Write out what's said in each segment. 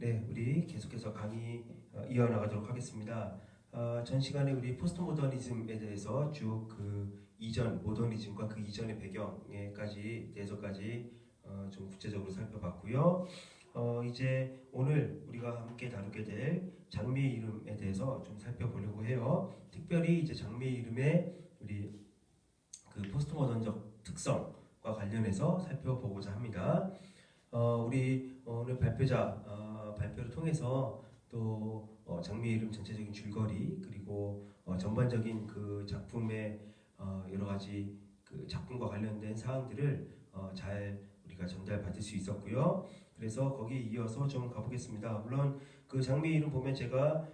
네, 우리 계속해서 강의 이어나가도록 하겠습니다. 전 시간에 우리 포스트 모더니즘에 대해서 쭉 그 이전 모더니즘과 그 이전의 배경에까지 대해서까지 좀 구체적으로 살펴봤고요. 이제 오늘 우리가 함께 다루게 될 장미의 이름에 대해서 좀 살펴보려고 해요. 특별히 이제 장미의 이름의 우리 그 포스트 모던적 특성과 관련해서 살펴보고자 합니다. 우리 오늘 발표를 통해서 또 장미의 이름 전체적인 줄거리 그리고 전반적인 그 작품의 여러 가지 그 작품과 관련된 사항들을 잘 우리가 전달받을 수 있었고요. 그래서 거기에 이어서 좀 가보겠습니다. 물론 그 장미의 이름 보면 제가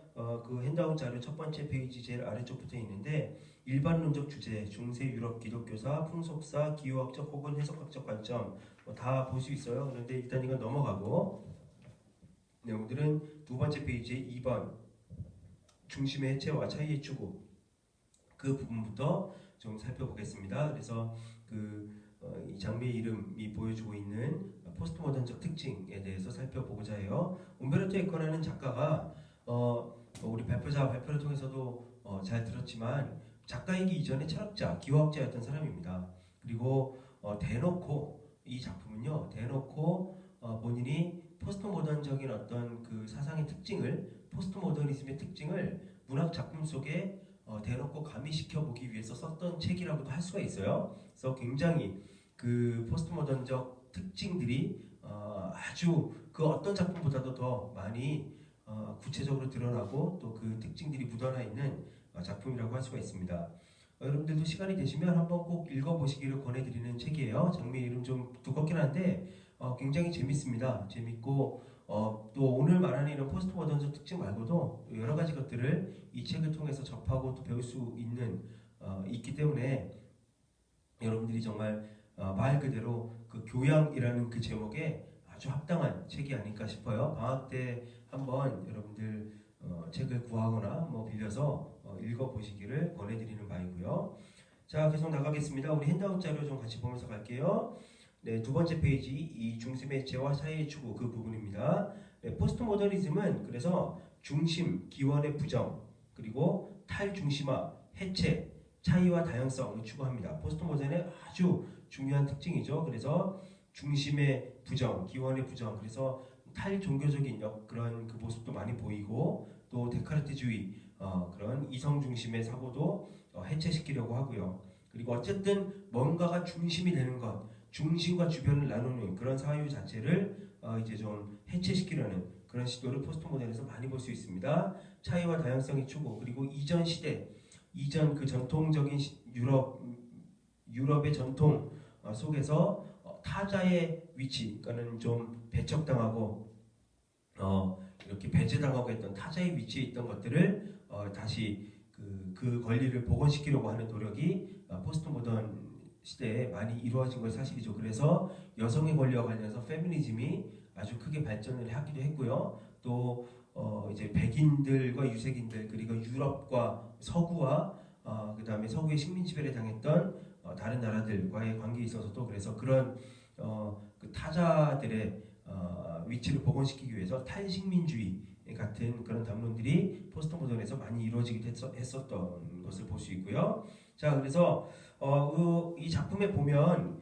그 핸드아웃 자료 첫 번째 페이지 제일 아래쪽 붙어 있는데 일반론적 주제, 중세 유럽 기독교사, 풍속사, 기후학적 혹은 해석학적 관점 다 볼 수 있어요. 그런데 일단 이건 넘어가고 네, 오늘은 두 번째 페이지에 2번 중심의 해체와 차이의 추구 그 부분부터 좀 살펴보겠습니다. 그래서 이 장미의 이름이 보여주고 있는 포스트 모던적 특징에 대해서 살펴보고자 해요. 움베르토 에코라는 작가가 우리 발표를 통해서도 잘 들었지만 작가이기 이전에 철학자, 기호학자였던 사람입니다. 그리고 대놓고 이 작품은요, 대놓고 본인이 포스트 모던적인 어떤 그 사상의 특징을, 포스트 모더니즘의 특징을 문학 작품 속에 대놓고 가미시켜 보기 위해서 썼던 책이라고도 할 수가 있어요. 그래서 굉장히 그 포스트 모던적 특징들이 아주 그 어떤 작품보다도 더 많이 구체적으로 드러나고 또 그 특징들이 묻어나 있는 작품이라고 할 수가 있습니다. 여러분들도 시간이 되시면 한번 꼭 읽어보시기를 권해드리는 책이에요. 장미의 이름 좀 두껍긴 한데 굉장히 재밌습니다. 재밌고 또 오늘 말하는 이런 포스트 모던적 특징 말고도 여러 가지 것들을 이 책을 통해서 접하고 또 배울 수 있기 때문에 여러분들이 정말 말 그대로 그 교양이라는 그 제목에 아주 합당한 책이 아닐까 싶어요. 방학 때 한번 여러분들 책을 구하거나 뭐 빌려서 읽어보시기를 권해드리는 바이고요. 자, 계속 나가겠습니다. 우리 핸드아웃 자료 좀 같이 보면서 갈게요. 네, 두 번째 페이지 이 중심의 해체와 사이의 추구 그 부분입니다. 네, 포스트 모더니즘은 그래서 중심, 기원의 부정, 그리고 탈중심화, 해체, 차이와 다양성을 추구합니다. 포스트 모던의 아주 중요한 특징이죠. 그래서 중심의 부정, 기원의 부정, 그래서 탈종교적인 그런 그 모습도 많이 보이고 또 데카르트주의 그런 이성 중심의 사고도 해체시키려고 하고요. 그리고 어쨌든 뭔가가 중심이 되는 것, 중심과 주변을 나누는 그런 사유 자체를 이제 좀 해체시키려는 그런 시도를 포스트 모던에서 많이 볼 수 있습니다. 차이와 다양성의 추구 그리고 이전 시대, 이전 그 전통적인 유럽의 전통 속에서 타자의 위치, 그러니까는 좀 배척당하고 이렇게 배제당하고 했던 타자의 위치에 있던 것들을 다시 그 권리를 복원시키려고 하는 노력이 포스트 모던 시대에 많이 이루어진 건 사실이죠. 그래서 여성의 권리와 관련해서 페미니즘이 아주 크게 발전을 하기도 했고요. 또 이제 백인들과 유색인들 그리고 유럽과 서구와 그다음에 서구의 식민 지배를 당했던 다른 나라들과의 관계에 있어서도 그래서 그런 그 타자들의 위치를 복원시키기 위해서 탈식민주의 같은 그런 담론들이 포스트 모던에서 많이 이루어지기도 했었던 것을 볼 수 있고요. 자, 그래서 이 작품에 보면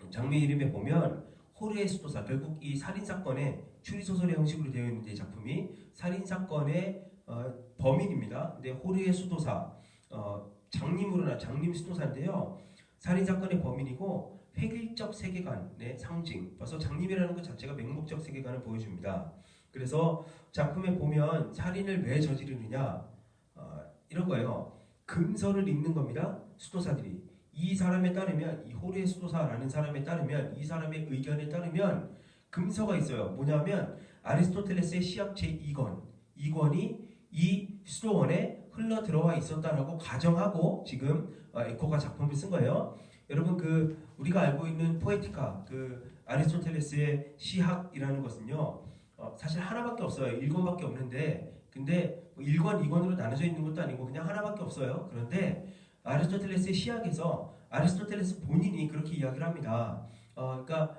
장미의 이름에 보면 호르헤 수도사, 결국 이 살인 사건의 추리 소설의 형식으로 되어 있는데 이 작품이 살인 사건의 범인입니다. 근데 호르헤 수도사 장님 수도사인데요. 살인 사건의 범인이고 획일적 세계관의 상징. 벌써 장님이라는 것 자체가 맹목적 세계관을 보여줍니다. 그래서 작품에 보면 살인을 왜 저지르느냐 이런 거예요. 금서를 읽는 겁니다. 수도사들이. 이 사람에 따르면 이 호르헤 수도사라는 사람에 따르면 이 사람의 의견에 따르면 금서가 있어요. 뭐냐면 아리스토텔레스의 시학 제2권 2권이 이 수도원에 흘러 들어와 있었다라고 가정하고 지금 에코가 작품을 쓴 거예요. 여러분 우리가 알고 있는 포에티카 아리스토텔레스의 시학이라는 것은요 사실 하나밖에 없어요. 1권밖에 없는데 근데 1권, 2권으로 나눠져 있는 것도 아니고 그냥 하나밖에 없어요. 그런데 아리스토텔레스의 시학에서 아리스토텔레스 본인이 그렇게 이야기를 합니다. 그러니까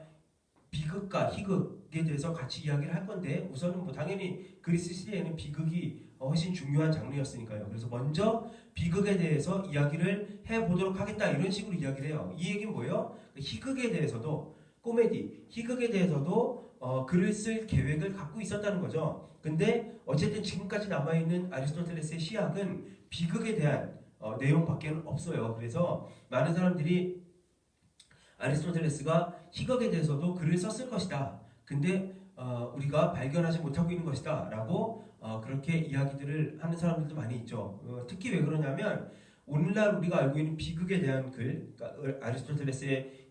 비극과 희극에 대해서 같이 이야기를 할 건데 우선은 뭐 당연히 그리스 시대에는 비극이 훨씬 중요한 장르였으니까요. 그래서 먼저 비극에 대해서 이야기를 해보도록 하겠다 이런 식으로 이야기를 해요. 이 얘기는 뭐예요? 희극에 대해서도 코미디, 희극에 대해서도 글을 쓸 계획을 갖고 있었다는 거죠. 근데 어쨌든 지금까지 남아있는 아리스토텔레스의 시학은 비극에 대한 내용밖에 없어요. 그래서 많은 사람들이 아리스토텔레스가 희극에 대해서도 글을 썼을 것이다. 근데 우리가 발견하지 못하고 있는 것이다 라고 그렇게 이야기들을 하는 사람들도 많이 있죠. 특히 왜 그러냐면 오늘날 우리가 알고 있는 비극에 대한 글, 그러니까 아리스토텔레스의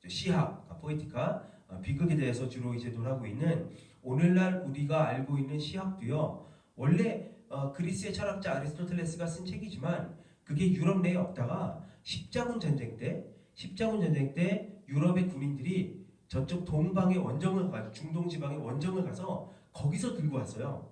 시학, 포에티카, 비극에 대해서 주로 이제 논하고 있는 오늘날 우리가 알고 있는 시학도요. 원래 그리스의 철학자 아리스토텔레스가 쓴 책이지만 그게 유럽 내에 없다가 십자군 전쟁 때 유럽의 군인들이 저쪽 동방의 원정을 가서 중동 지방의 원정을 가서 거기서 들고 왔어요.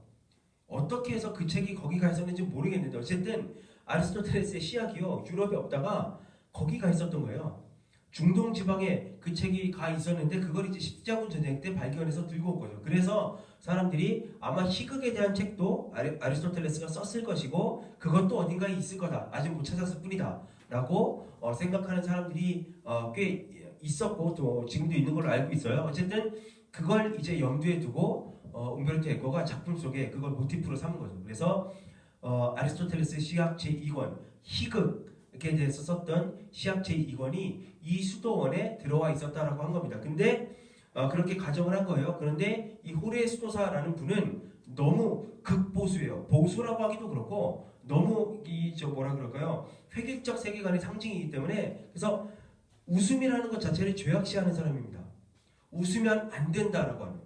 어떻게 해서 그 책이 거기 가 있었는지 모르겠는데 어쨌든 아리스토텔레스의 시학이요 유럽에 없다가 거기 가 있었던 거예요. 중동 지방에 그 책이 가 있었는데 그걸 이제 십자군 전쟁 때 발견해서 들고 온 거죠. 그래서 사람들이 아마 희극에 대한 책도 아리스토텔레스가 썼을 것이고 그것도 어딘가에 있을 거다. 아직 못 찾았을 뿐이다. 라고 생각하는 사람들이 꽤 있었고 또 지금도 있는 걸로 알고 있어요. 어쨌든 그걸 이제 염두에 두고 umberto eco가 작품 속에 그걸 모티프로 삼은 거죠. 그래서 아리스토텔레스의 시학 제2권 희극에 대해서 썼던 시학 제2권이 이 수도원에 들어와 있었다라고 한 겁니다. 근데 그렇게 가정을 한 거예요. 그런데 이 호레 수도사라는 분은 너무 극보수예요. 보수라고 하기도 그렇고 너무 뭐라 그럴까요? 획일적 세계관의 상징이기 때문에 그래서 웃음이라는 것 자체를 죄악시하는 사람입니다. 웃으면 안 된다라고 하는.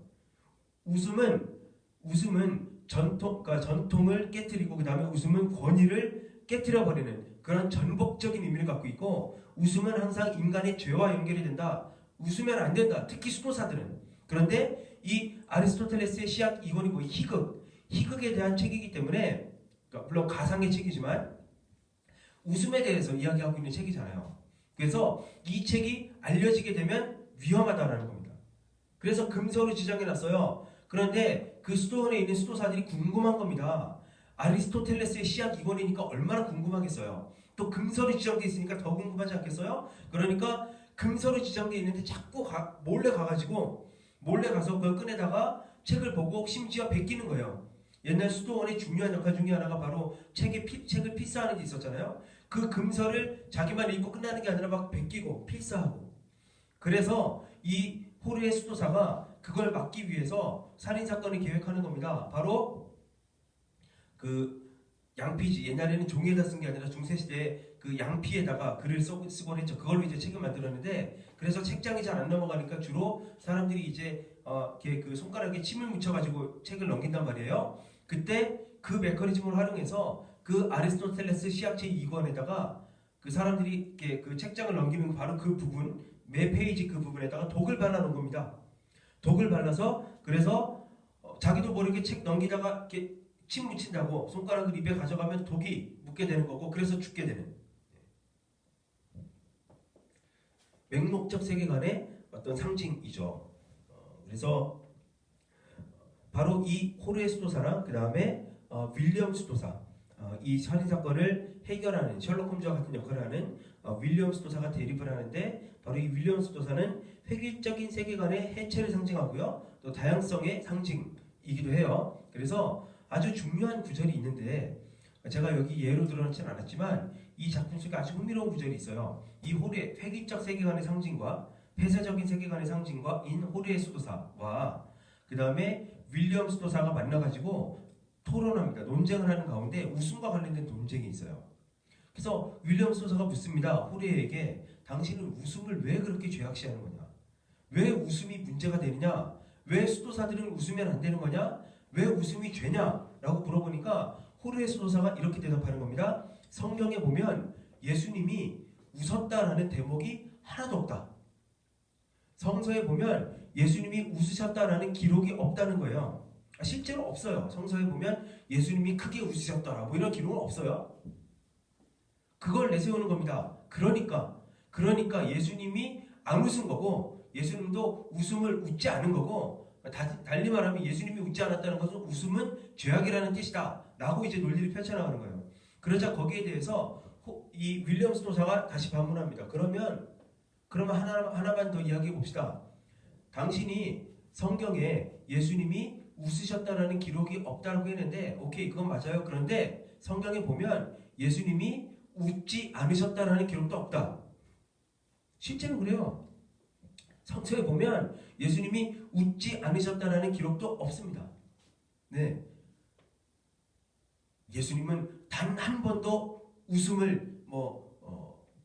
웃음은 전통을 깨트리고 그 다음에 웃음은 권위를 깨트려 버리는 그런 전복적인 의미를 갖고 있고 웃음은 항상 인간의 죄와 연결이 된다. 웃으면 안 된다. 특히 수도사들은. 그런데 이 아리스토텔레스의 시학 2권이고 희극에 대한 책이기 때문에 물론 가상의 책이지만 웃음에 대해서 이야기하고 있는 책이잖아요. 그래서 이 책이 알려지게 되면 위험하다라는 겁니다. 그래서 금서로 지정해놨어요. 그런데 그 수도원에 있는 수도사들이 궁금한 겁니다. 아리스토텔레스의 시학 2권이니까 얼마나 궁금하겠어요. 또 금서로 지정되어 있으니까 더 궁금하지 않겠어요? 그러니까 금서로 지정되어 있는데 자꾸 몰래 가서 그걸 꺼내다가 책을 보고 심지어 베끼는 거예요. 옛날 수도원의 중요한 역할 중에 하나가 바로 책을 필사하는 게 있었잖아요. 그 금서를 자기만 읽고 끝나는 게 아니라 막 베끼고 필사하고. 그래서 이 호르헤 수도사가 그걸 막기 위해서 살인사건을 계획하는 겁니다. 바로 그 양피지, 옛날에는 종이에다 쓴 게 아니라 중세시대에 그 양피에다가 글을 쓰곤 했죠. 그걸로 이제 책을 만들었는데 그래서 책장이 잘 안 넘어가니까 주로 사람들이 이제 그 손가락에 침을 묻혀가지고 책을 넘긴단 말이에요. 그때 그 메커니즘을 활용해서 그 아리스토텔레스 시학 제2권에다가 그 사람들이 그 책장을 넘기는 바로 그 부분, 매 페이지 그 부분에다가 독을 발라놓은 겁니다. 독을 발라서 그래서 자기도 모르게 책 넘기다가 이렇게 침 묻힌다고 손가락을 입에 가져가면 독이 묻게 되는 거고 그래서 죽게 되는 맹목적 세계관의 어떤 상징이죠. 그래서 바로 이 호르헤 수도사랑 그 다음에 윌리엄 수도사 이 살인사건을 해결하는 셜록 홈즈와 같은 역할을 하는 윌리엄 수도사가 대립을 하는데 바로 이 윌리엄 수도사는 획일적인 세계관의 해체를 상징하고요. 또 다양성의 상징이기도 해요. 그래서 아주 중요한 구절이 있는데 제가 여기 예로 들어놓지는 않았지만 이 작품 속에 아주 흥미로운 구절이 있어요. 이 호르헤 획일적 세계관의 상징과 폐쇄적인 세계관의 상징과인 호르헤 수도사와 그 다음에 윌리엄 수도사가 만나가지고 토론합니다. 논쟁을 하는 가운데 웃음과 관련된 논쟁이 있어요. 그래서 윌리엄 수도사가 묻습니다. 호르헤에게 당신은 웃음을 왜 그렇게 죄악시하는 거냐? 왜 웃음이 문제가 되느냐? 왜 수도사들은 웃으면 안 되는 거냐? 왜 웃음이 죄냐? 라고 물어보니까 호르헤 수도사가 이렇게 대답하는 겁니다. 성경에 보면 예수님이 웃었다라는 대목이 하나도 없다. 성서에 보면 예수님이 웃으셨다라는 기록이 없다는 거예요. 실제로 없어요. 성서에 보면 예수님이 크게 웃으셨더라 뭐 이런 기록은 없어요. 그걸 내세우는 겁니다. 그러니까 예수님이 안 웃은 거고 예수님도 웃음을 웃지 않은 거고 달리 말하면 예수님이 웃지 않았다는 것은 웃음은 죄악이라는 뜻이다 라고 이제 논리를 펼쳐나가는 거예요. 그러자 거기에 대해서 이 윌리엄 스노자가 다시 반문합니다. 그러면 하나만 더 이야기해 봅시다. 당신이 성경에 예수님이 웃으셨다라는 기록이 없다고 했는데 오케이 그건 맞아요. 그런데 성경에 보면 예수님이 웃지 않으셨다라는 기록도 없다. 실제로 그래요. 성서에 보면 예수님이 웃지 않으셨다라는 기록도 없습니다. 네, 예수님은 단 한 번도 웃음을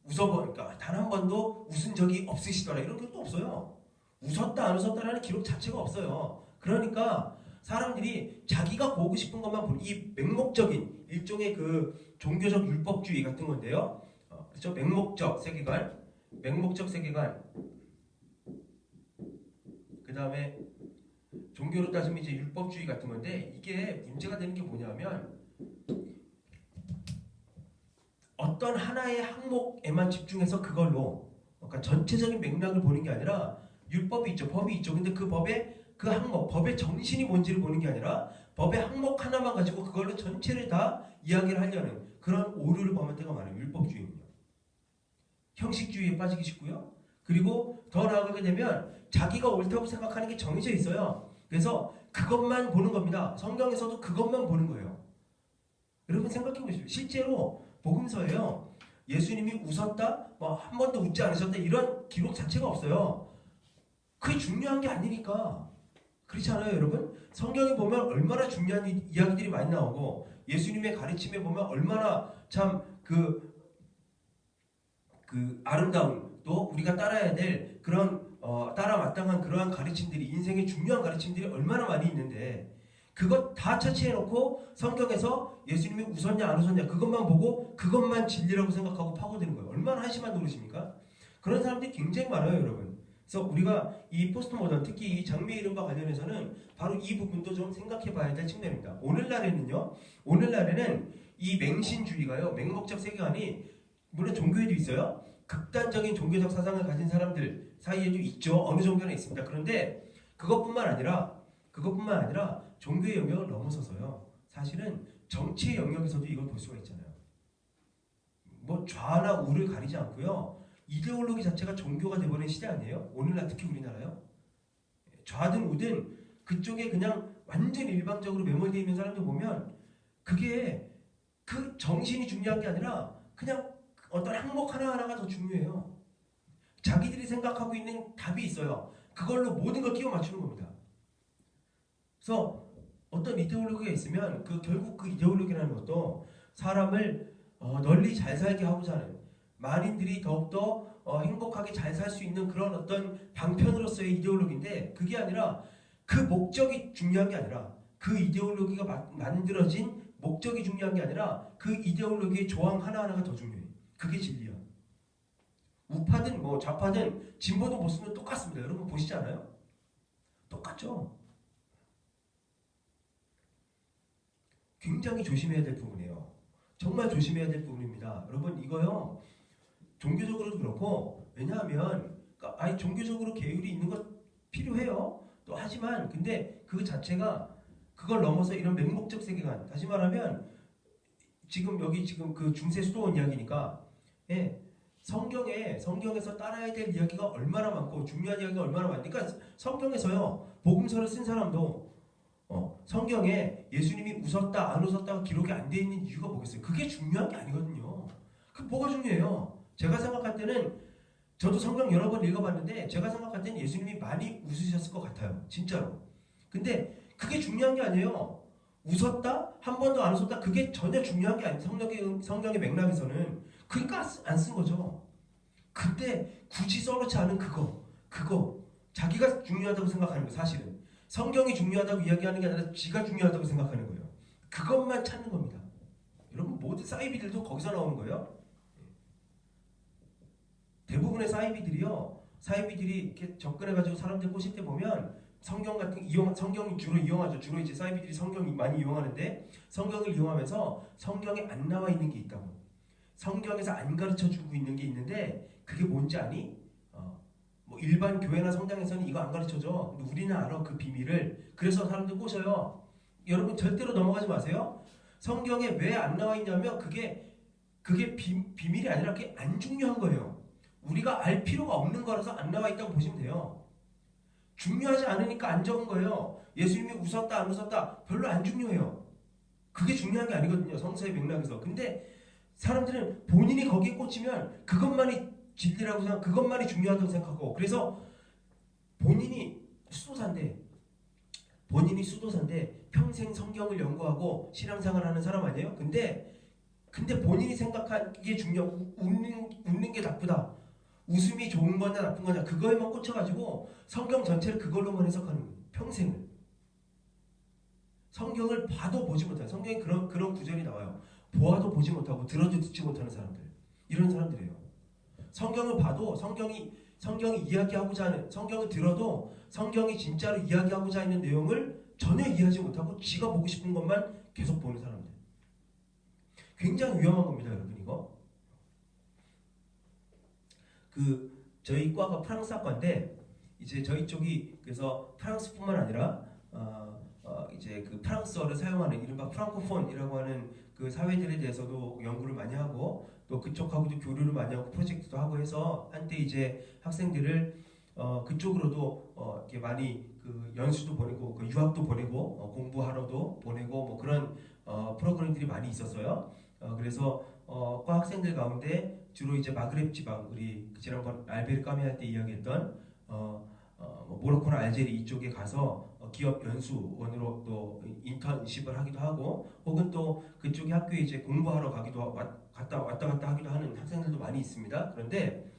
웃어보니까 단 한 번도 웃은 적이 없으시더라 이런 것도 없어요. 웃었다 안 웃었다라는 기록 자체가 없어요. 그러니까 사람들이 자기가 보고 싶은 것만 보는 이 맹목적인 일종의 그 종교적 율법주의 같은 건데요. 그렇죠? 맹목적 세계관, 그 다음에 종교로 따지면 이제 율법주의 같은 건데 이게 문제가 되는 게 뭐냐면 어떤 하나의 항목에만 집중해서 그걸로 그러니까 전체적인 맥락을 보는 게 아니라 율법이 있죠, 법이 있죠. 근데 그 법의 그 항목, 법의 정신이 뭔지를 보는 게 아니라 법의 항목 하나만 가지고 그걸로 전체를 다 이야기를 하려는 그런 오류를 범할 때가 많아요. 율법주의는요. 형식주의에 빠지기 쉽고요. 그리고 더 나아가게 되면 자기가 옳다고 생각하는 게 정해져 있어요. 그래서 그것만 보는 겁니다. 성경에서도 그것만 보는 거예요. 여러분 생각해 보십시오. 실제로 복음서에요. 예수님이 웃었다, 한 번도 웃지 않으셨다 이런 기록 자체가 없어요. 그게 중요한 게 아니니까. 그렇지 않아요, 여러분? 성경에 보면 얼마나 중요한 이야기들이 많이 나오고 예수님의 가르침에 보면 얼마나 참 그 아름다운 또 우리가 따라야 될 그런 따라 마땅한 그러한 가르침들이 인생의 중요한 가르침들이 얼마나 많이 있는데 그것 다 차치해놓고 성경에서 예수님이 웃었냐 안 웃었냐 그것만 보고 그것만 진리라고 생각하고 파고드는 거예요. 얼마나 한심한 노릇입니까? 그런 사람들이 굉장히 많아요, 여러분. 그래서 우리가 이 포스트 모던 특히 이 장미의 이름과 관련해서는 바로 이 부분도 좀 생각해 봐야 될 측면입니다. 오늘날에는 이 맹신주의가요, 맹목적 세계관이 물론 종교에도 있어요. 극단적인 종교적 사상을 가진 사람들 사이에도 있죠. 어느 정도는 있습니다. 그런데 그것뿐만 아니라 종교의 영역을 넘어서서요. 사실은 정치의 영역에서도 이걸 볼 수가 있잖아요. 뭐 좌나 우를 가리지 않고요. 이데올로기 자체가 종교가 되어버린 시대 아니에요? 오늘날 특히 우리나라요. 좌든 우든 그쪽에 그냥 완전 일방적으로 매몰되어 있는 사람들 보면 그게 그 정신이 중요한 게 아니라 그냥 어떤 항목 하나하나가 더 중요해요. 자기들이 생각하고 있는 답이 있어요. 그걸로 모든 걸 끼워 맞추는 겁니다. 그래서 어떤 이데올로기가 있으면 결국 그 이데올로기라는 것도 사람을 널리 잘 살게 하고자 하는 만인들이 더욱더 행복하게 잘 살 수 있는 그런 어떤 방편으로서의 이데올로기인데 그게 아니라 그 목적이 중요한 게 아니라 그 이데올로기가 만들어진 목적이 중요한 게 아니라 그 이데올로기의 조항 하나하나가 더 중요해요. 그게 진리야. 우파든 좌파든 진보든 보수든 똑같습니다. 여러분 보시지 않아요? 똑같죠? 굉장히 조심해야 될 부분이에요. 정말 조심해야 될 부분입니다. 여러분 이거요. 종교적으로도 그렇고 왜냐하면 종교적으로 계율이 있는 것 필요해요. 또 하지만 근데 그 자체가 그걸 넘어서 이런 맹목적 세계관 다시 말하면 지금 그 중세 수도원 이야기니까 성경에서 따라야 될 이야기가 얼마나 많고 중요한 이야기가 얼마나 많으니까 성경에서요 복음서를 쓴 사람도 성경에 예수님이 웃었다 안 웃었다가 기록이 안 돼 있는 이유가 뭐겠어요? 그게 중요한 게 아니거든요. 그 뭐가 중요해요? 제가 생각할 때는 저도 성경 여러 번 읽어봤는데 제가 생각할 때는 예수님이 많이 웃으셨을 것 같아요. 진짜로. 근데 그게 중요한 게 아니에요. 웃었다? 한 번도 안 웃었다? 그게 전혀 중요한 게 아니에요. 성경의 맥락에서는. 그러니까 안 쓴 거죠. 근데 굳이 써놓지 않은 그거 자기가 중요하다고 생각하는 거 사실은. 성경이 중요하다고 이야기하는 게 아니라 지가 중요하다고 생각하는 거예요. 그것만 찾는 겁니다. 여러분 모든 사이비들도 거기서 나오는 거예요. 대부분의 사이비들이 이렇게 접근해가지고 사람들 꼬실 때 보면 성경이 주로 이용하죠. 주로 이제 사이비들이 성경이 많이 이용하는데 성경을 이용하면서 성경에 안 나와 있는 게 있다고. 성경에서 안 가르쳐주고 있는 게 있는데 그게 뭔지 아니? 일반 교회나 성당에서는 이거 안 가르쳐줘. 근데 우리는 알아 그 비밀을. 그래서 사람들 꼬셔요. 여러분 절대로 넘어가지 마세요. 성경에 왜 안 나와 있냐면 그게 비밀이 아니라 그게 안 중요한 거예요. 우리가 알 필요가 없는 거라서 안 나와 있다고 보시면 돼요. 중요하지 않으니까 안 적은 거예요. 예수님이 웃었다 안 웃었다 별로 안 중요해요. 그게 중요한 게 아니거든요. 성서의 맥락에서. 근데 사람들은 본인이 거기에 꽂히면 그것만이 진리라고 생각, 그것만이 중요하다고 생각하고, 그래서 본인이 수도사인데 평생 성경을 연구하고 신앙생활 하는 사람 아니에요? 근데 본인이 생각하기에 웃는 게 나쁘다. 웃음이 좋은 거냐 나쁜 거냐 그거에만 꽂혀가지고 성경 전체를 그걸로만 해석하는 거예요. 평생을. 성경을 봐도 보지 못하는, 성경에 그런 구절이 나와요. 보아도 보지 못하고 들어도 듣지 못하는 사람들. 이런 사람들이에요. 성경을 봐도 성경이 이야기하고자 하는, 성경을 들어도 성경이 진짜로 이야기하고자 하는 내용을 전혀 이해하지 못하고 지가 보고 싶은 것만 계속 보는 사람들. 굉장히 위험한 겁니다, 여러분. 이거. 저희 과가 프랑스 학과인데 이제 저희 쪽이 그래서 프랑스뿐만 아니라 이제 그 프랑스어를 사용하는 이른바 프랑코폰이라고 하는 그 사회들에 대해서도 연구를 많이 하고 또 그쪽하고도 교류를 많이 하고 프로젝트도 하고 해서 한때 이제 학생들을 그쪽으로도 이렇게 많이 그 연수도 보내고 그 유학도 보내고 공부하러도 보내고 뭐 그런 프로그램들이 많이 있었어요. 그래서 과 학생들 가운데 주로 이제 마그렙 지방, 우리 지난번 알베르 까미 할 때 이야기했던 모로코나 알제리 이쪽에 가서 기업 연수원으로 또 인턴십을 하기도 하고, 혹은 또 그쪽에 학교에 이제 공부하러 가기도 왔다 갔다 하기도 하는 학생들도 많이 있습니다. 그런데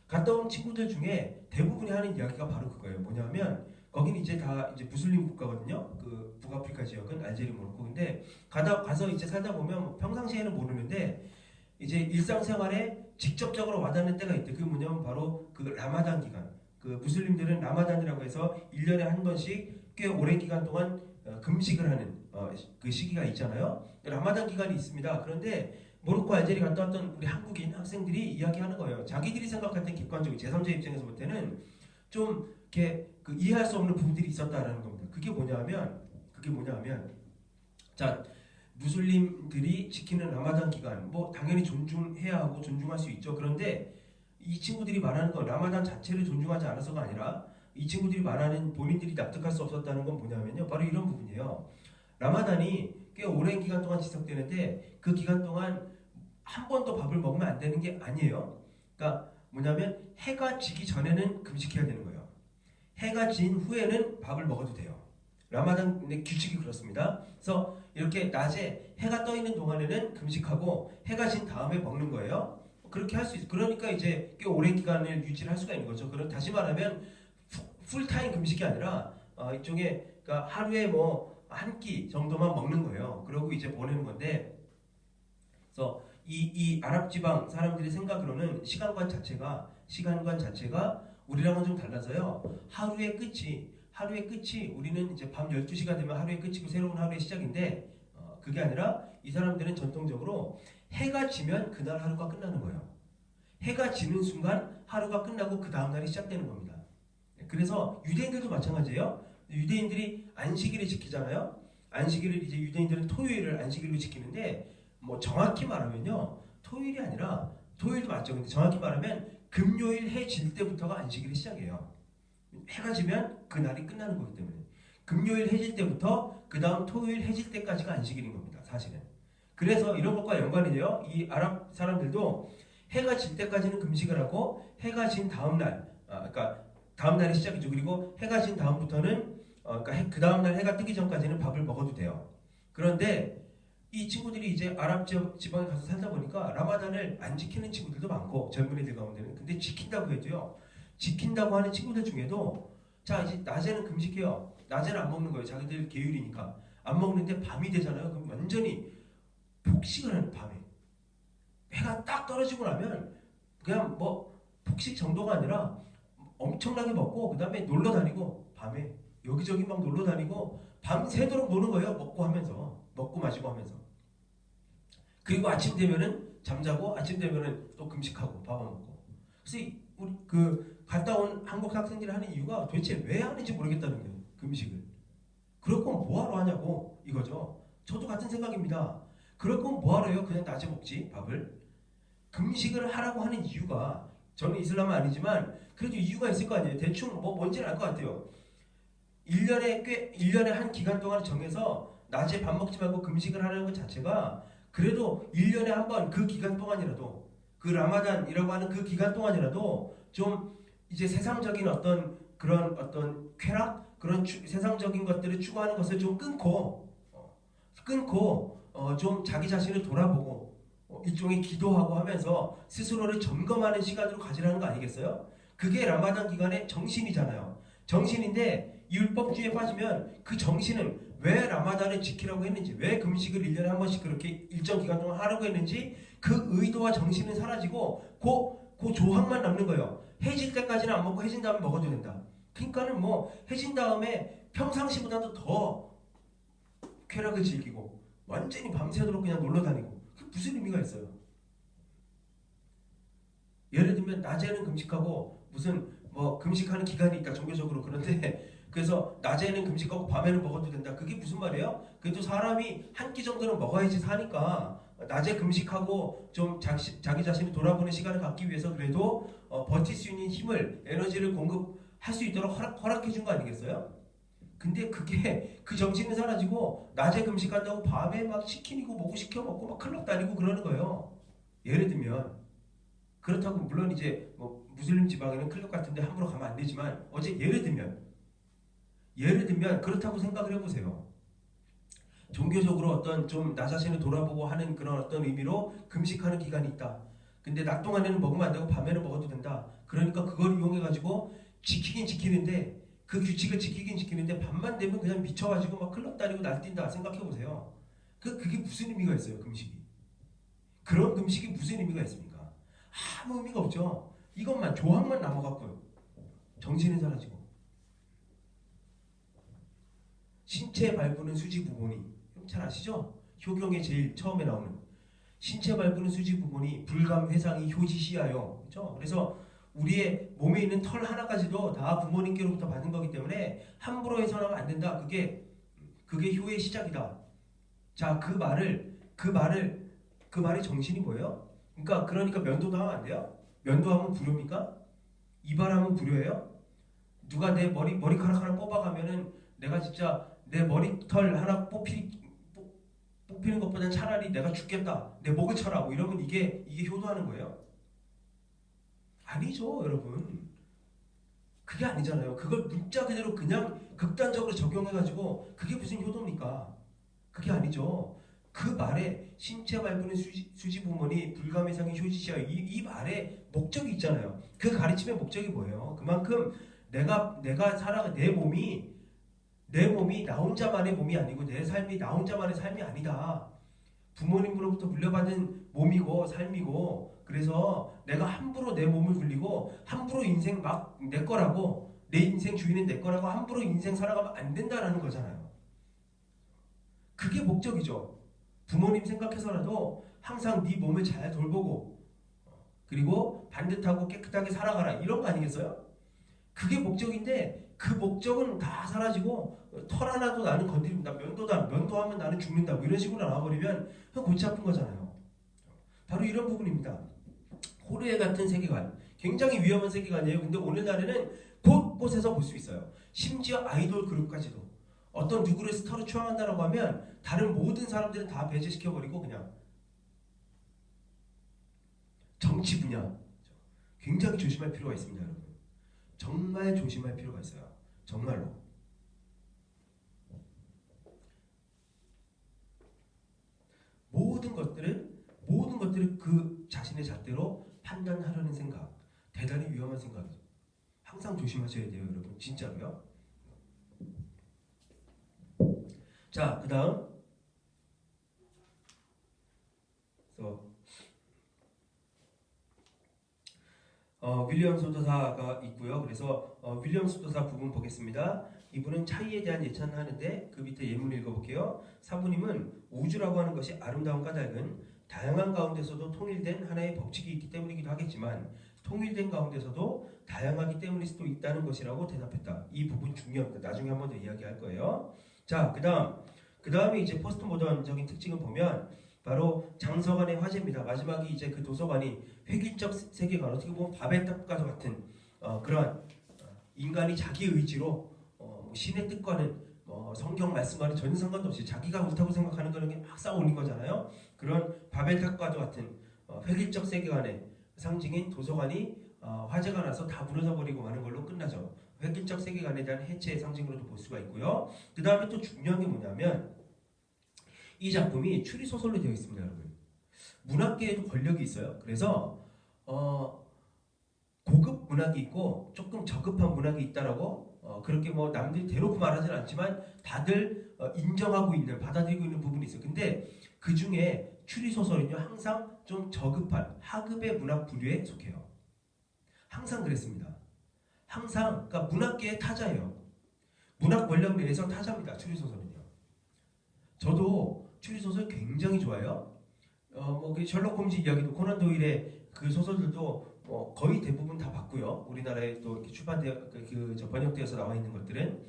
갔다 온 친구들 중에 대부분이 하는 이야기가 바로 그거예요. 뭐냐면 거기는 이제 다 이제 무슬림 국가거든요. 그 북아프리카 지역은 알제리, 모로코. 근데 가서 이제 살다 보면 평상시에는 모르는데 이제 일상생활에 직접적으로 와닿는 때가 있대. 그게 뭐냐면 바로 그 라마단 기간. 그 무슬림들은 라마단이라고 해서 1년에 한 번씩 꽤 오랜 기간 동안 금식을 하는 그 시기가 있잖아요. 라마단 기간이 있습니다. 그런데 모로코, 알제리 갔다 왔던 우리 한국인 학생들이 이야기하는 거예요. 자기들이 생각할 때 객관적인 제3자 입장에서 볼 때는 좀 이렇게 그 이해할 수 없는 부분들이 있었다라는 겁니다. 그게 뭐냐면 자, 무슬림들이 지키는 라마단 기간 뭐 당연히 존중해야 하고 존중할 수 있죠. 그런데 이 친구들이 말하는 건 라마단 자체를 존중하지 않아서가 아니라 이 친구들이 말하는 본인들이 납득할 수 없었다는 건 뭐냐면요. 바로 이런 부분이에요. 라마단이 꽤 오랜 기간 동안 지속되는데 그 기간 동안 한 번도 밥을 먹으면 안 되는 게 아니에요. 그러니까 뭐냐면 해가 지기 전에는 금식해야 되는 거예요. 해가 진 후에는 밥을 먹어도 돼요. 라마단의 규칙이 그렇습니다. 그래서 이렇게 낮에 해가 떠 있는 동안에는 금식하고 해가 진 다음에 먹는 거예요. 그렇게 할 수 있어요. 그러니까 이제 꽤 오랜 기간을 유지를 할 수가 있는 거죠. 그럼 다시 말하면 풀타임 금식이 아니라 이쪽에 그러니까 하루에 뭐 한 끼 정도만 먹는 거예요. 그러고 이제 보내는 건데, 그래서 이 아랍 지방 사람들의 생각으로는 시간관 자체가 우리랑은 좀 달라서요. 하루의 끝이 우리는 이제 밤 12시가 되면 하루의 끝이고 새로운 하루의 시작인데 그게 아니라 이 사람들은 전통적으로 해가 지면 그날 하루가 끝나는 거예요. 해가 지는 순간 하루가 끝나고 그 다음날이 시작되는 겁니다. 그래서 유대인들도 마찬가지예요. 유대인들이 안식일을 지키잖아요. 안식일을 이제 유대인들은 토요일을 안식일로 지키는데 뭐 정확히 말하면요. 토요일이 아니라 토요일도 맞죠. 근데 정확히 말하면 금요일 해 질 때부터가 안식일이 시작이에요. 해가 지면 그날이 끝나는 거기 때문에 금요일 해질 때부터 그 다음 토요일 해질 때까지가 안식일인 겁니다. 사실은. 그래서 이런 것과 연관이 돼요. 이 아랍 사람들도 해가 질 때까지는 금식을 하고 해가 진 다음날, 그러니까 다음날이 시작이죠. 그리고 해가 진 다음부터는 그러니까 그 다음날 해가 뜨기 전까지는 밥을 먹어도 돼요. 그런데 이 친구들이 이제 아랍 지방에 가서 살다 보니까 라마단을 안 지키는 친구들도 많고 젊은 애들 가운데는. 근데 지킨다고 해도요. 지킨다고 하는 친구들 중에도 자 이제 낮에는 금식해요. 낮에는 안 먹는 거예요. 자기들 계율이니까. 안 먹는데 밤이 되잖아요. 그럼 완전히 폭식을 하는, 밤에. 해가 딱 떨어지고 나면 그냥 뭐 폭식 정도가 아니라 엄청나게 먹고 그 다음에 놀러 다니고, 밤에 여기저기 막 놀러 다니고 밤새도록 노는 거예요. 먹고 마시고 하면서. 그리고 아침 되면은 잠자고 아침 되면은 또 금식하고 밥 안 먹고. 그래서 우리 그 갔다 온 한국 학생들이 하는 이유가 도대체 왜 하는지 모르겠다는 거예요. 금식을. 그럴 거면 뭐하러 하냐고 이거죠. 저도 같은 생각입니다. 그럴 거면 뭐하러 해요? 그냥 낮에 먹지 밥을. 금식을 하라고 하는 이유가 저는 이슬람은 아니지만 그래도 이유가 있을 거 아니에요. 대충 뭐 뭔지는 알 것 같아요. 1년에 한 기간 동안 정해서 낮에 밥 먹지 말고 금식을 하는 것 자체가 그래도 1년에 한 번 그 기간 동안이라도 그 라마단이라고 하는 그 기간 동안이라도 좀 이제 세상적인 어떤 그런 어떤 쾌락 그런 세상적인 것들을 추구하는 것을 좀 끊고 좀 자기 자신을 돌아보고 일종의 기도하고 하면서 스스로를 점검하는 시간으로 가지라는 거 아니겠어요? 그게 라마단 기간의 정신이잖아요. 정신인데 율법주의에 빠지면 그 정신은 왜 라마단을 지키라고 했는지, 왜 금식을 1년에 한 번씩 그렇게 일정 기간 동안 하라고 했는지 그 의도와 정신은 사라지고 그 조항만 남는 거예요. 해질 때까지는 안 먹고 해진 다음에 먹어도 된다. 그러니까는 뭐 해진 다음에 평상시보다도 더 쾌락을 즐기고 완전히 밤새도록 그냥 놀러 다니고 그게 무슨 의미가 있어요? 예를 들면 낮에는 금식하고 무슨 뭐 금식하는 기간이 있다 종교적으로 그런데 그래서 낮에는 금식하고 밤에는 먹어도 된다. 그게 무슨 말이에요? 그래도 사람이 한 끼 정도는 먹어야지 사니까 낮에 금식하고 좀 자기 자신을 돌아보는 시간을 갖기 위해서 그래도 버틸 수 있는 힘을 에너지를 공급할 수 있도록 허락해 준 거 아니겠어요? 근데 그게 그 정신이 사라지고 낮에 금식한다고 밤에 막 치킨이고 뭐고 시켜 먹고 막 클럽 다니고 그러는 거예요. 예를 들면 그렇다고 물론 이제 뭐 무슬림 지방에는 클럽 같은데 함부로 가면 안 되지만 어제 예를 들면 그렇다고 생각을 해보세요. 종교적으로 어떤 좀 나 자신을 돌아보고 하는 그런 어떤 의미로 금식하는 기간이 있다. 근데 낮 동안에는 먹으면 안 되고 밤에는 먹어도 된다. 그러니까 그걸 이용해가지고 지키긴 지키는데 그 규칙을 지키긴 지키는데 밤만 되면 그냥 미쳐가지고 막 클럽 다니고 날뛴다 생각해보세요. 그게 무슨 의미가 있어요, 금식이? 그런 금식이 무슨 의미가 있습니까? 아무 의미가 없죠. 이것만 조항만 남아갖고요. 정신이 사라지고. 신체 발부는 수지 부모니. 잘 아시죠? 효경에 제일 처음에 나오는 신체 발부는 수지 부모니 불감 회상이 효지시하여. 그렇죠? 그래서 우리의 몸에 있는 털 하나까지도 다 부모님께로부터 받은 거기 때문에 함부로 해서는 안 된다. 그게 효의 시작이다. 자, 그 말의 정신이 뭐예요? 그러니까 면도도 하면 안 돼요? 면도하면 불효입니까? 이발하면 불효예요? 누가 내 머리카락 하나 뽑아가면은 내가 진짜 내 머리털 하나 뽑히는 것보다 차라리 내가 죽겠다. 내 목을 쳐라. 뭐 이러면 이게 효도하는 거예요? 아니죠, 여러분. 그게 아니잖아요. 그걸 문자 그대로 그냥 극단적으로 적용해가지고 그게 무슨 효도입니까? 그게 아니죠. 그 말에 신체 발부는 수지 부모니 불감회상이 효지시야 이 말에 목적이 있잖아요. 그 가르침의 목적이 뭐예요? 그만큼 내가 살아가 내 몸이 나 혼자만의 몸이 아니고 내 삶이 나 혼자만의 삶이 아니다. 부모님으로부터 물려받은 몸이고 삶이고 그래서 내가 함부로 내 몸을 굴리고 함부로 인생 막 내 거라고 내 인생 주인은 내 거라고 함부로 인생 살아가면 안 된다라는 거잖아요. 그게 목적이죠. 부모님 생각해서라도 항상 네 몸을 잘 돌보고 그리고 반듯하고 깨끗하게 살아가라 이런 거 아니겠어요? 그게 목적인데 그 목적은 다 사라지고 털 하나도 나는 건드린다. 면도하면 나는 죽는다. 뭐 이런 식으로 나와버리면 그건 골치 아픈 거잖아요. 바로 이런 부분입니다. 호르에 같은 세계관. 굉장히 위험한 세계관이에요. 근데 오늘날에는 곳곳에서 볼 수 있어요. 심지어 아이돌 그룹까지도. 어떤 누구를 스타로 추앙한다라고 하면 다른 모든 사람들은 다 배제시켜버리고 그냥 정치 분야. 굉장히 조심할 필요가 있습니다, 여러분. 정말 조심할 필요가 있어요. 정말로. 모든 것들을 그 자신의 잣대로 판단하려는 생각. 대단히 위험한 생각이죠. 항상 조심하셔야 돼요, 여러분. 진짜로요. 자, 그 다음. 윌리엄 소도사가 있고요. 그래서 윌리엄 소도사 부분 보겠습니다. 이분은 차이에 대한 예찬을 하는데 그 밑에 예문을 읽어볼게요. 사부님은 우주라고 하는 것이 아름다운 까닭은 다양한 가운데서도 통일된 하나의 법칙이 있기 때문이기도 하겠지만 통일된 가운데서도 다양하기 때문일 수도 있다는 것이라고 대답했다. 이 부분 중요합니다. 나중에 한 번 더 이야기할 거예요. 자, 그 다음에 이제 포스트 모던적인 특징을 보면 바로 장서관의 화제입니다. 마지막이 이제 그 도서관이 획일적 세계관, 어떻게 보면 바벨 탑과 같은 그러한 인간이 자기 의지로 신의 뜻과는 성경 말씀과는 전혀 상관도 없이 자기가 옳다고 생각하는 거는 막 쌓아 올린 거잖아요. 그런 바벨탑과도 같은 획일적 세계관의 상징인 도서관이 화재가 나서 다 무너져 버리고 마는 걸로 끝나죠. 획일적 세계관에 대한 해체의 상징으로도 볼 수가 있고요. 그 다음에 또 중요한 게 뭐냐면 이 작품이 추리 소설로 되어 있습니다, 여러분. 문학계에도 권력이 있어요. 그래서 고급 문학이 있고 조금 저급한 문학이 있다라고 그렇게 뭐 남들이 대놓고 말하지는 않지만 다들 인정하고 있는, 받아들이고 있는 부분이 있어요. 근데 그 중에 추리 소설은요 항상 좀 저급한 하급의 문학 부류에 속해요. 항상 그랬습니다. 항상 그러니까 문학계의 타자예요. 문학 권력 내에서 타자입니다. 추리 소설은요. 저도 추리 소설 굉장히 좋아해요. 그 셜록 홈즈 이야기도 코난 도일의 그 소설들도 거의 대부분 다 봤고요. 우리나라에 또 이렇게 출판되어 번역되어서 나와 있는 것들은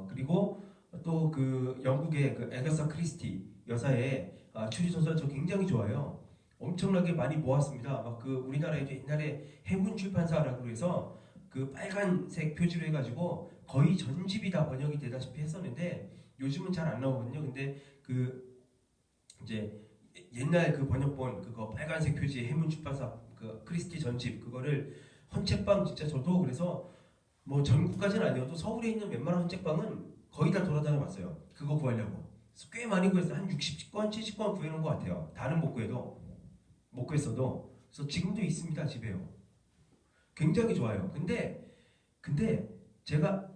그리고 또 그 영국의 그 애가사 크리스티 여사의 추리 소설 저 굉장히 좋아해요. 엄청나게 많이 모았습니다. 막 그 우리나라에도 옛날에 해문 출판사라고 해서 그 빨간색 표지로 해가지고 거의 전집이 다 번역이 되다시피 했었는데 요즘은 잘 안 나오거든요. 근데 그 이제 옛날 그 번역본 그거 빨간색 표지의 해문 출판사 그 크리스티 전집 그거를 헌책방 진짜 저도 그래서 뭐 전국까지는 아니어도 서울에 있는 웬만한 헌책방은 거의 다 돌아다녀 봤어요. 그거 구하려고. 그래서 꽤 많이 구했어요. 한 60권, 70권 구해놓은 것 같아요. 다는 못 구했어도. 그래서 지금도 있습니다, 집에요. 굉장히 좋아요. 근데 제가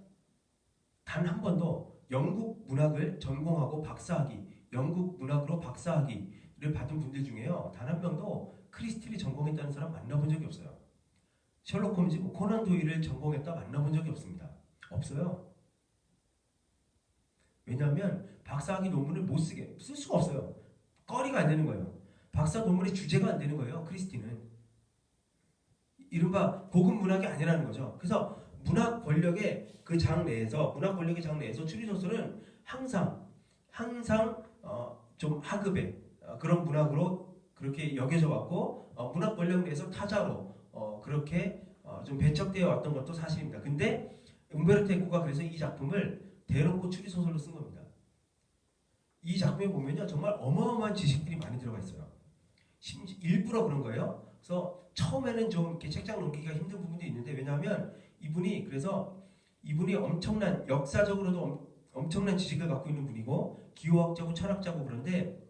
단 한 번도 영국 문학을 전공하고 박사학위, 영국 문학으로 박사학위를 받은 분들 중에요. 단 한 명도 크리스티를 전공했다는 사람 만나본 적이 없어요. 셜록 홈즈, 코난 도일을 전공했다 만나본 적이 없습니다. 없어요. 왜냐하면 박사학위 논문을 못 쓸 수가 없어요. 거리가 안 되는 거예요. 박사 논문의 주제가 안 되는 거예요. 크리스티는. 이른바 고급 문학이 아니라는 거죠. 그래서 문학 권력의 그 장 내에서 추리 소설은 항상 좀 하급의 그런 문학으로 그렇게 여겨져 왔고 문학 권력 내에서 타자로 그렇게 좀 배척되어 왔던 것도 사실입니다. 근데 umberto eco가 그래서 이 작품을 대놓고 추리 소설로 쓴 겁니다. 이 작품에 보면요 정말 어마어마한 지식들이 많이 들어가 있어요. 심지어 일부러 그런 거예요. 그래서 처음에는 좀 이렇게 책장 넘기기가 힘든 부분도 있는데 왜냐하면 이분이 엄청난 역사적으로도 엄청난 지식을 갖고 있는 분이고 기호학자고 철학자고 그런데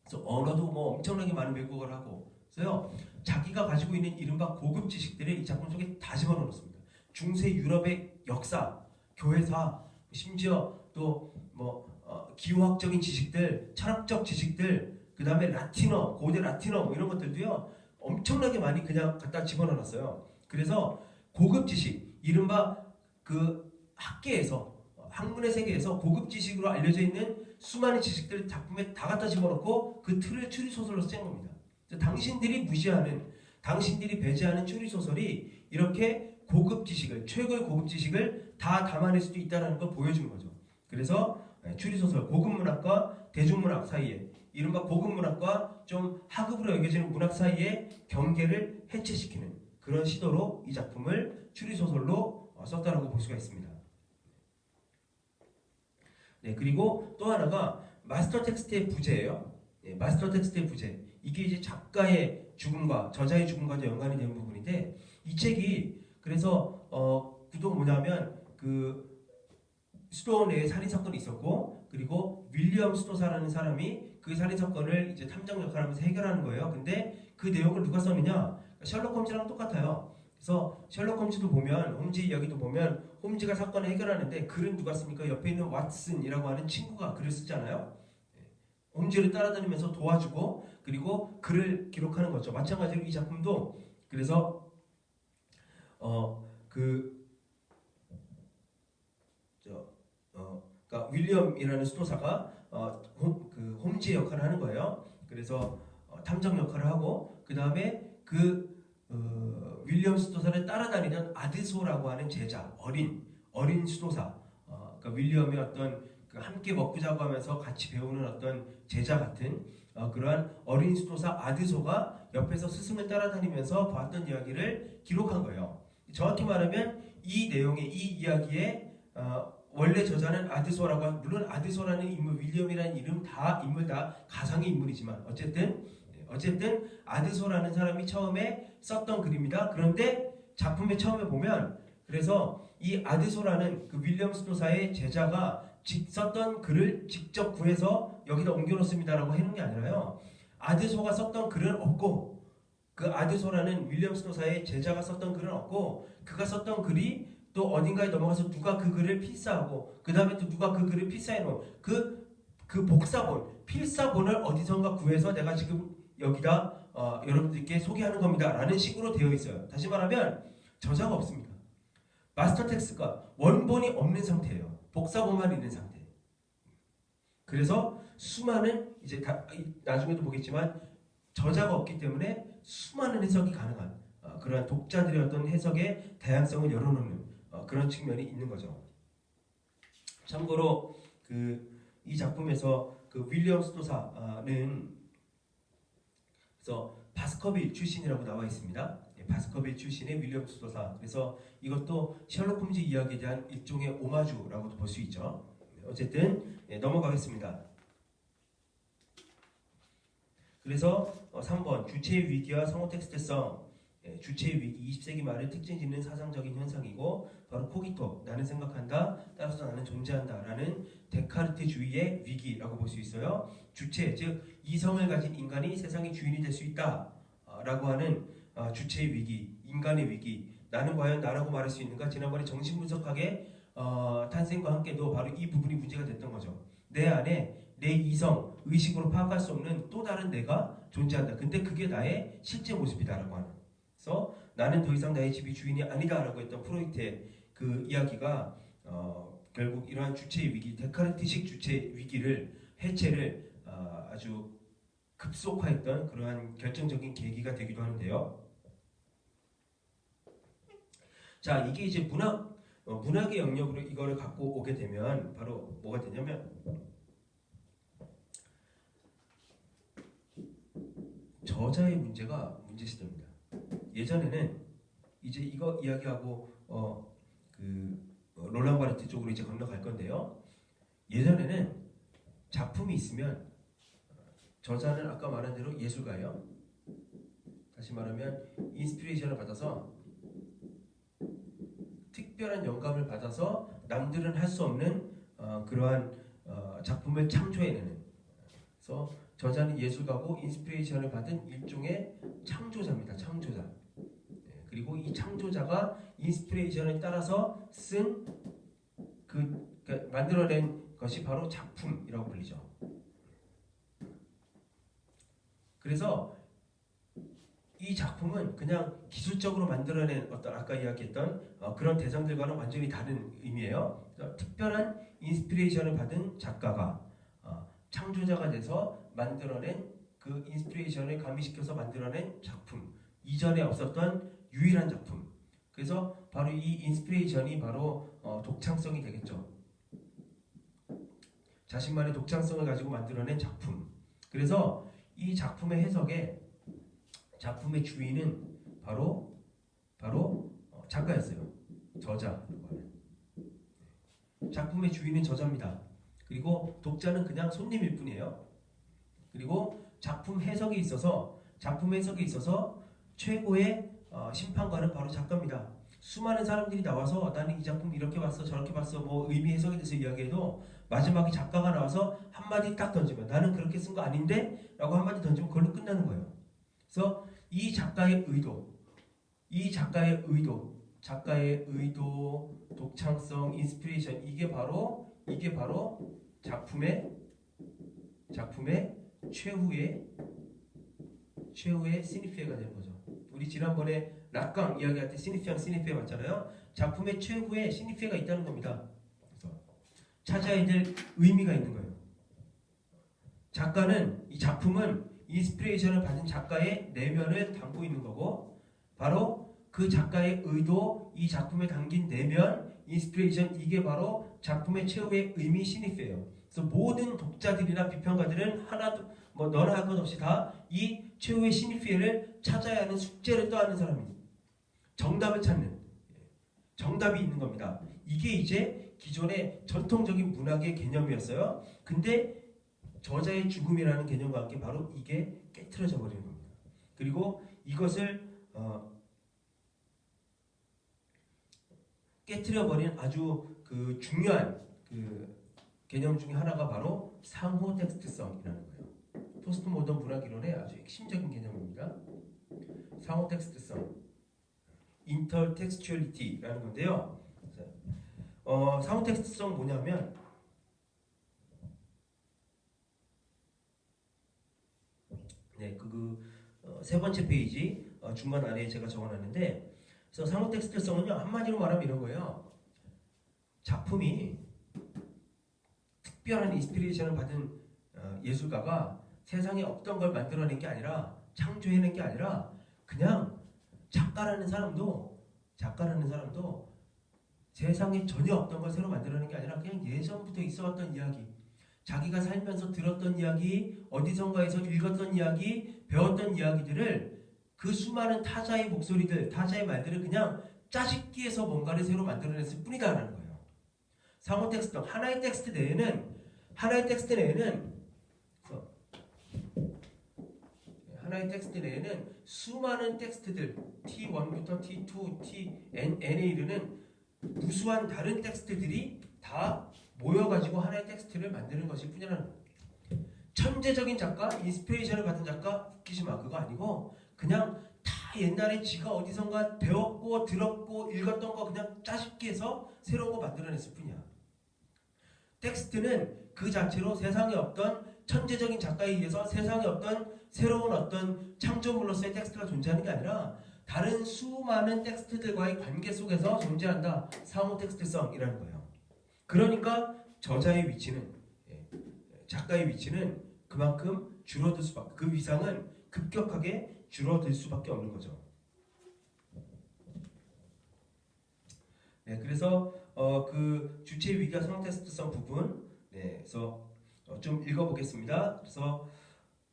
그래서 언어도 뭐 엄청나게 많은 외국어를 하고 그래서요 자기가 가지고 있는 이른바 고급 지식들을 이 작품 속에 다 집어넣었습니다. 중세 유럽의 역사, 교회사, 심지어 또 기호학적인 지식들, 철학적 지식들, 그 다음에 라틴어, 고대 라틴어 뭐 이런 것들도요 엄청나게 많이 그냥 갖다 집어넣었어요. 그래서 고급 지식, 이른바 그 학계에서 학문의 세계에서 고급 지식으로 알려져 있는 수많은 지식들을 작품에 다 갖다 집어넣고 그 틀을 추리 소설로 쓴 겁니다. 당신들이 무시하는, 당신들이 배제하는 추리 소설이 이렇게 고급 지식을, 최고의 고급 지식을 다 담아낼 수도 있다는 걸 보여주는 거죠. 그래서 추리 소설, 고급 문학과 대중문학 사이에 이른바 고급 문학과 좀 하급으로 여겨지는 문학 사이의 경계를 해체시키는 그런 시도로 이 작품을 추리 소설로 썼다라고 볼 수가 있습니다. 네, 그리고 또 하나가 마스터 텍스트의 부재예요. 네, 마스터 텍스트의 부재. 이게 이제 작가의 죽음과 저자의 죽음과도 연관이 되는 부분인데 이 책이 그래서 구도가 뭐냐면 그 수도 내에 살인 사건이 있었고 그리고 윌리엄 스토사라는 사람이 그 살인 사건을 이제 탐정 역할을 하면서 해결하는 거예요. 근데 그 내용을 누가 썼느냐? 셜록 홈즈랑 똑같아요. 그래서 셜록 홈즈도 보면 홈즈 이야기도 보면 홈즈가 사건을 해결하는데 글은 누가 씁니까? 옆에 있는 왓슨이라고 하는 친구가 글을 쓰잖아요. 홈즈를 따라다니면서 도와주고 그리고 글을 기록하는 거죠. 마찬가지로 이 작품도 그래서 그러니까 윌리엄이라는 수도사가 홈즈의 역할을 하는 거예요. 그래서 탐정 역할을 하고 그 다음에 윌리엄 수도사를 따라다니던 아드소라고 하는 제자, 어린 수도사, 그러니까 윌리엄의 어떤 그 함께 먹고 자고 하면서 같이 배우는 어떤 제자 같은 그러한 어린 수도사 아드소가 옆에서 스승을 따라다니면서 봤던 이야기를 기록한 거예요. 정확히 말하면 이 내용의 이 이야기의 원래 저자는 아드소라고 물론 아드소라는 인물, 윌리엄이라는 이름 다 인물 다 가상의 인물이지만 어쨌든 아드소라는 사람이 처음에 썼던 글입니다. 그런데 작품에 처음에 보면 그래서 이 아드소라는 그 윌리엄 스노사의 제자가 썼던 글을 직접 구해서 여기다 옮겨놓습니다라고 해놓은 게 아니라요. 아드소가 썼던 글은 없고 그 아드소라는 윌리엄 스노사의 제자가 썼던 글은 없고 그가 썼던 글이 또 어딘가에 넘어가서 누가 그 글을 필사하고 그 다음에 또 누가 그 글을 필사해놓은 그 복사본, 필사본을 어디선가 구해서 내가 지금 여기다 여러분들께 소개하는 겁니다 라는 식으로 되어 있어요. 다시 말하면 저자가 없습니다. 마스터 텍스트가 원본이 없는 상태예요. 복사본만 있는 상태. 그래서 수많은 이제 나중에도 보겠지만 저자가 없기 때문에 수많은 해석이 가능한 그러한 독자들의 어떤 해석의 다양성을 열어놓는 그런 측면이 있는 거죠. 참고로 이 작품에서 그 윌리엄 스노사는 그래서 바스커빌 출신이라고 나와 있습니다. 바스커빌 출신의 윌리엄 스노사. 그래서 이것도 셜록 홈즈 이야기에 대한 일종의 오마주라고도 볼 수 있죠. 어쨌든 넘어가겠습니다. 그래서 3번 주체의 위기와 성호 텍스트성. 주체의 위기 20세기 말에 특징 짓는 사상적인 현상이고 바로 코기토, 나는 생각한다, 따라서 나는 존재한다 라는 데카르트주의의 위기라고 볼 수 있어요. 주체, 즉 이성을 가진 인간이 세상의 주인이 될 수 있다 라고 하는 주체의 위기, 인간의 위기. 나는 과연 나라고 말할 수 있는가? 지난번에 정신분석학의 탄생과 함께도 바로 이 부분이 문제가 됐던 거죠. 내 안에 내 이성, 의식으로 파악할 수 없는 또 다른 내가 존재한다. 근데 그게 나의 실제 모습이다라고 하는. 그래서 나는 더 이상 나의 집이 주인이 아니다라고 했던 프로이트의 그 이야기가 결국 이러한 주체의 위기, 데카르트식 주체의 위기를 해체를 아주 급속화했던 그러한 결정적인 계기가 되기도 하는데요. 자, 이게 이제 문학의 영역으로 이거를 갖고 오게 되면 바로 뭐가 되냐면 저자의 문제가 문제시됩니다. 예전에는 이제 이거 이야기하고 롤랑 바르트 쪽으로 이제 건너갈 건데요. 예전에는 작품이 있으면 저자는 아까 말한 대로 예술가예요. 다시 말하면 인스피레이션을 받아서 특별한 영감을 받아서 남들은 할 수 없는 그러한 작품을 창조해내는. 그래서 저자는 예술가고 인스피레이션을 받은 일종의 창조자입니다. 창조자. 그리고 이 창조자가 인스피레이션을 따라서 쓴 그러니까 만들어낸 것이 바로 작품이라고 불리죠. 그래서 이 작품은 그냥 기술적으로 만들어낸 어떤 아까 이야기했던 그런 대상들과는 완전히 다른 의미예요. 특별한 인스피레이션을 받은 작가가 창조자가 돼서 만들어낸 그 인스피레이션을 가미시켜서 만들어낸 작품, 이전에 없었던 유일한 작품. 그래서 바로 이 인스피레이션이 바로 독창성이 되겠죠. 자신만의 독창성을 가지고 만들어낸 작품. 그래서 이 작품의 해석에 작품의 주인은 바로 작가였어요. 저자. 작품의 주인은 저자입니다. 그리고 독자는 그냥 손님일 뿐이에요. 그리고 작품 해석에 있어서 최고의 심판관은 바로 작가입니다. 수많은 사람들이 나와서 나는 이 작품 이렇게 봤어 저렇게 봤어 뭐 의미 해석에 대해서 이야기해도 마지막에 작가가 나와서 한마디 딱 던지면 나는 그렇게 쓴 거 아닌데 라고 한마디 던지면 그걸로 끝나는 거예요. 그래서 이 작가의 의도, 독창성, 인스피레이션 이게 바로 작품의 최후의 시니피에가 되는 거죠. 우리 지난번에 락강 이야기할 때 시니피에 맞잖아요. 작품의 최후의 시니피에가 있다는 겁니다. 그래서 찾아야 될 의미가 있는 거예요. 이 작품은 인스피레이션을 받은 작가의 내면을 담고 있는 거고 바로 그 작가의 의도, 이 작품에 담긴 내면, 인스피레이션, 이게 바로 작품의 최후의 의미 시니피예요. 그래서 모든 독자들이나 비평가들은 하나도 뭐 너나 할 것 없이 다 이 최후의 시니피를 찾아야 하는 숙제를 떠안는 사람입니다. 정답을 찾는, 정답이 있는 겁니다. 이게 이제 기존의 전통적인 문학의 개념이었어요. 근데 저자의 죽음이라는 개념과 함께 바로 이게 깨트려져 버리는 겁니다. 그리고 이것을 깨트려 버린 아주 그 중요한 그 개념 중에 하나가 바로 상호 텍스트성이라는 거예요. 포스트 모던 문학 이론의 아주 핵심적인 개념입니다. 상호 텍스트성, 인터텍스추얼리티라는 건데요. 상호 텍스트성 뭐냐면 세 번째 페이지 중간 아래에 제가 적어놨는데, 그래서 상호 텍스트성은요 한마디로 말하면 이런 거예요. 작품이 특별한 인스피레이션을 받은 예술가가 세상에 없던 걸 만들어낸 게 아니라, 창조해낸 게 아니라, 그냥 작가라는 사람도 세상에 전혀 없던 걸 새로 만들어낸 게 아니라 그냥 예전부터 있어왔던 이야기, 자기가 살면서 들었던 이야기, 어디선가에서 읽었던 이야기, 배웠던 이야기들을 그 수많은 타자의 목소리들, 타자의 말들을 그냥 짜집기해서 뭔가를 새로 만들어냈을 뿐이다라는 거예요. 상호 텍스트, 하나의 텍스트 내에는 수많은 텍스트들, T1부터 T2, N에 이르는 무수한 다른 텍스트들이 다 모여가지고 하나의 텍스트를 만드는 것일 뿐이라는 거예요. 천재적인 작가, 인스피레이션을 받은 작가, 웃기지 마, 그거 아니고 그냥 다 옛날에 지가 어디선가 배웠고 들었고 읽었던 거 그냥 짜집기 해서 새로운 거 만들어냈을 뿐이야. 텍스트는 그 자체로 세상에 없던 천재적인 작가에 의해서 세상에 없던 새로운 어떤 창조물로서의 텍스트가 존재하는 게 아니라 다른 수많은 텍스트들과의 관계 속에서 존재한다. 상호 텍스트성이라는 거예요. 그러니까 저자의 위치는, 작가의 위치는 그만큼 줄어들 수밖에, 그 위상은 급격하게 줄어들 수밖에 없는 거죠. 그래서 그 주체 위기와 상호 텍스트성 부분, 그래서 좀 읽어보겠습니다. 그래서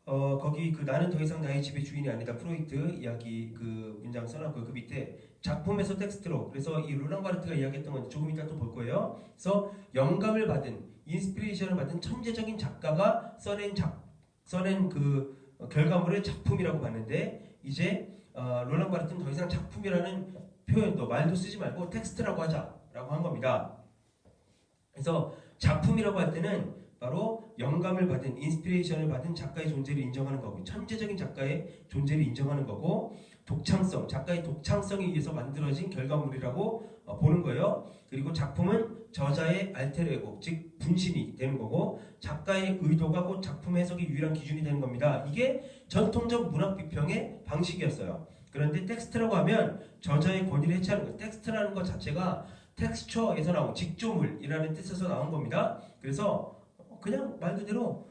거기 그 나는 더 이상 나의 집의 주인이 아니다 프로이트 이야기 그 문장 써놨고요. 그 밑에 작품에서 텍스트로, 그래서 이 롤랑 바르트가 이야기했던 건 조금 이따 또 볼 거예요. 그래서 영감을 받은, 인스피레이션을 받은 천재적인 작가가 써낸 그 결과물을 작품이라고 봤는데, 이제 롤랑 바르트는 더 이상 작품이라는 표현도, 말도 쓰지 말고 텍스트라고 하자라고 한 겁니다. 그래서 작품이라고 할 때는 바로 영감을 받은, 인스피레이션을 받은 작가의 존재를 인정하는 거고, 천재적인 작가의 존재를 인정하는 거고, 독창성, 작가의 독창성에 의해서 만들어진 결과물이라고 보는 거예요. 그리고 작품은 저자의 알테르에고, 즉 분신이 되는 거고, 작가의 의도가 곧 작품 해석의 유일한 기준이 되는 겁니다. 이게 전통적 문학 비평의 방식이었어요. 그런데 텍스트라고 하면 저자의 권위를 해체하는 거예요. 텍스트라는 것 자체가 텍스처에서 나온 직조물이라는 뜻에서 나온 겁니다. 그래서 그냥 말 그대로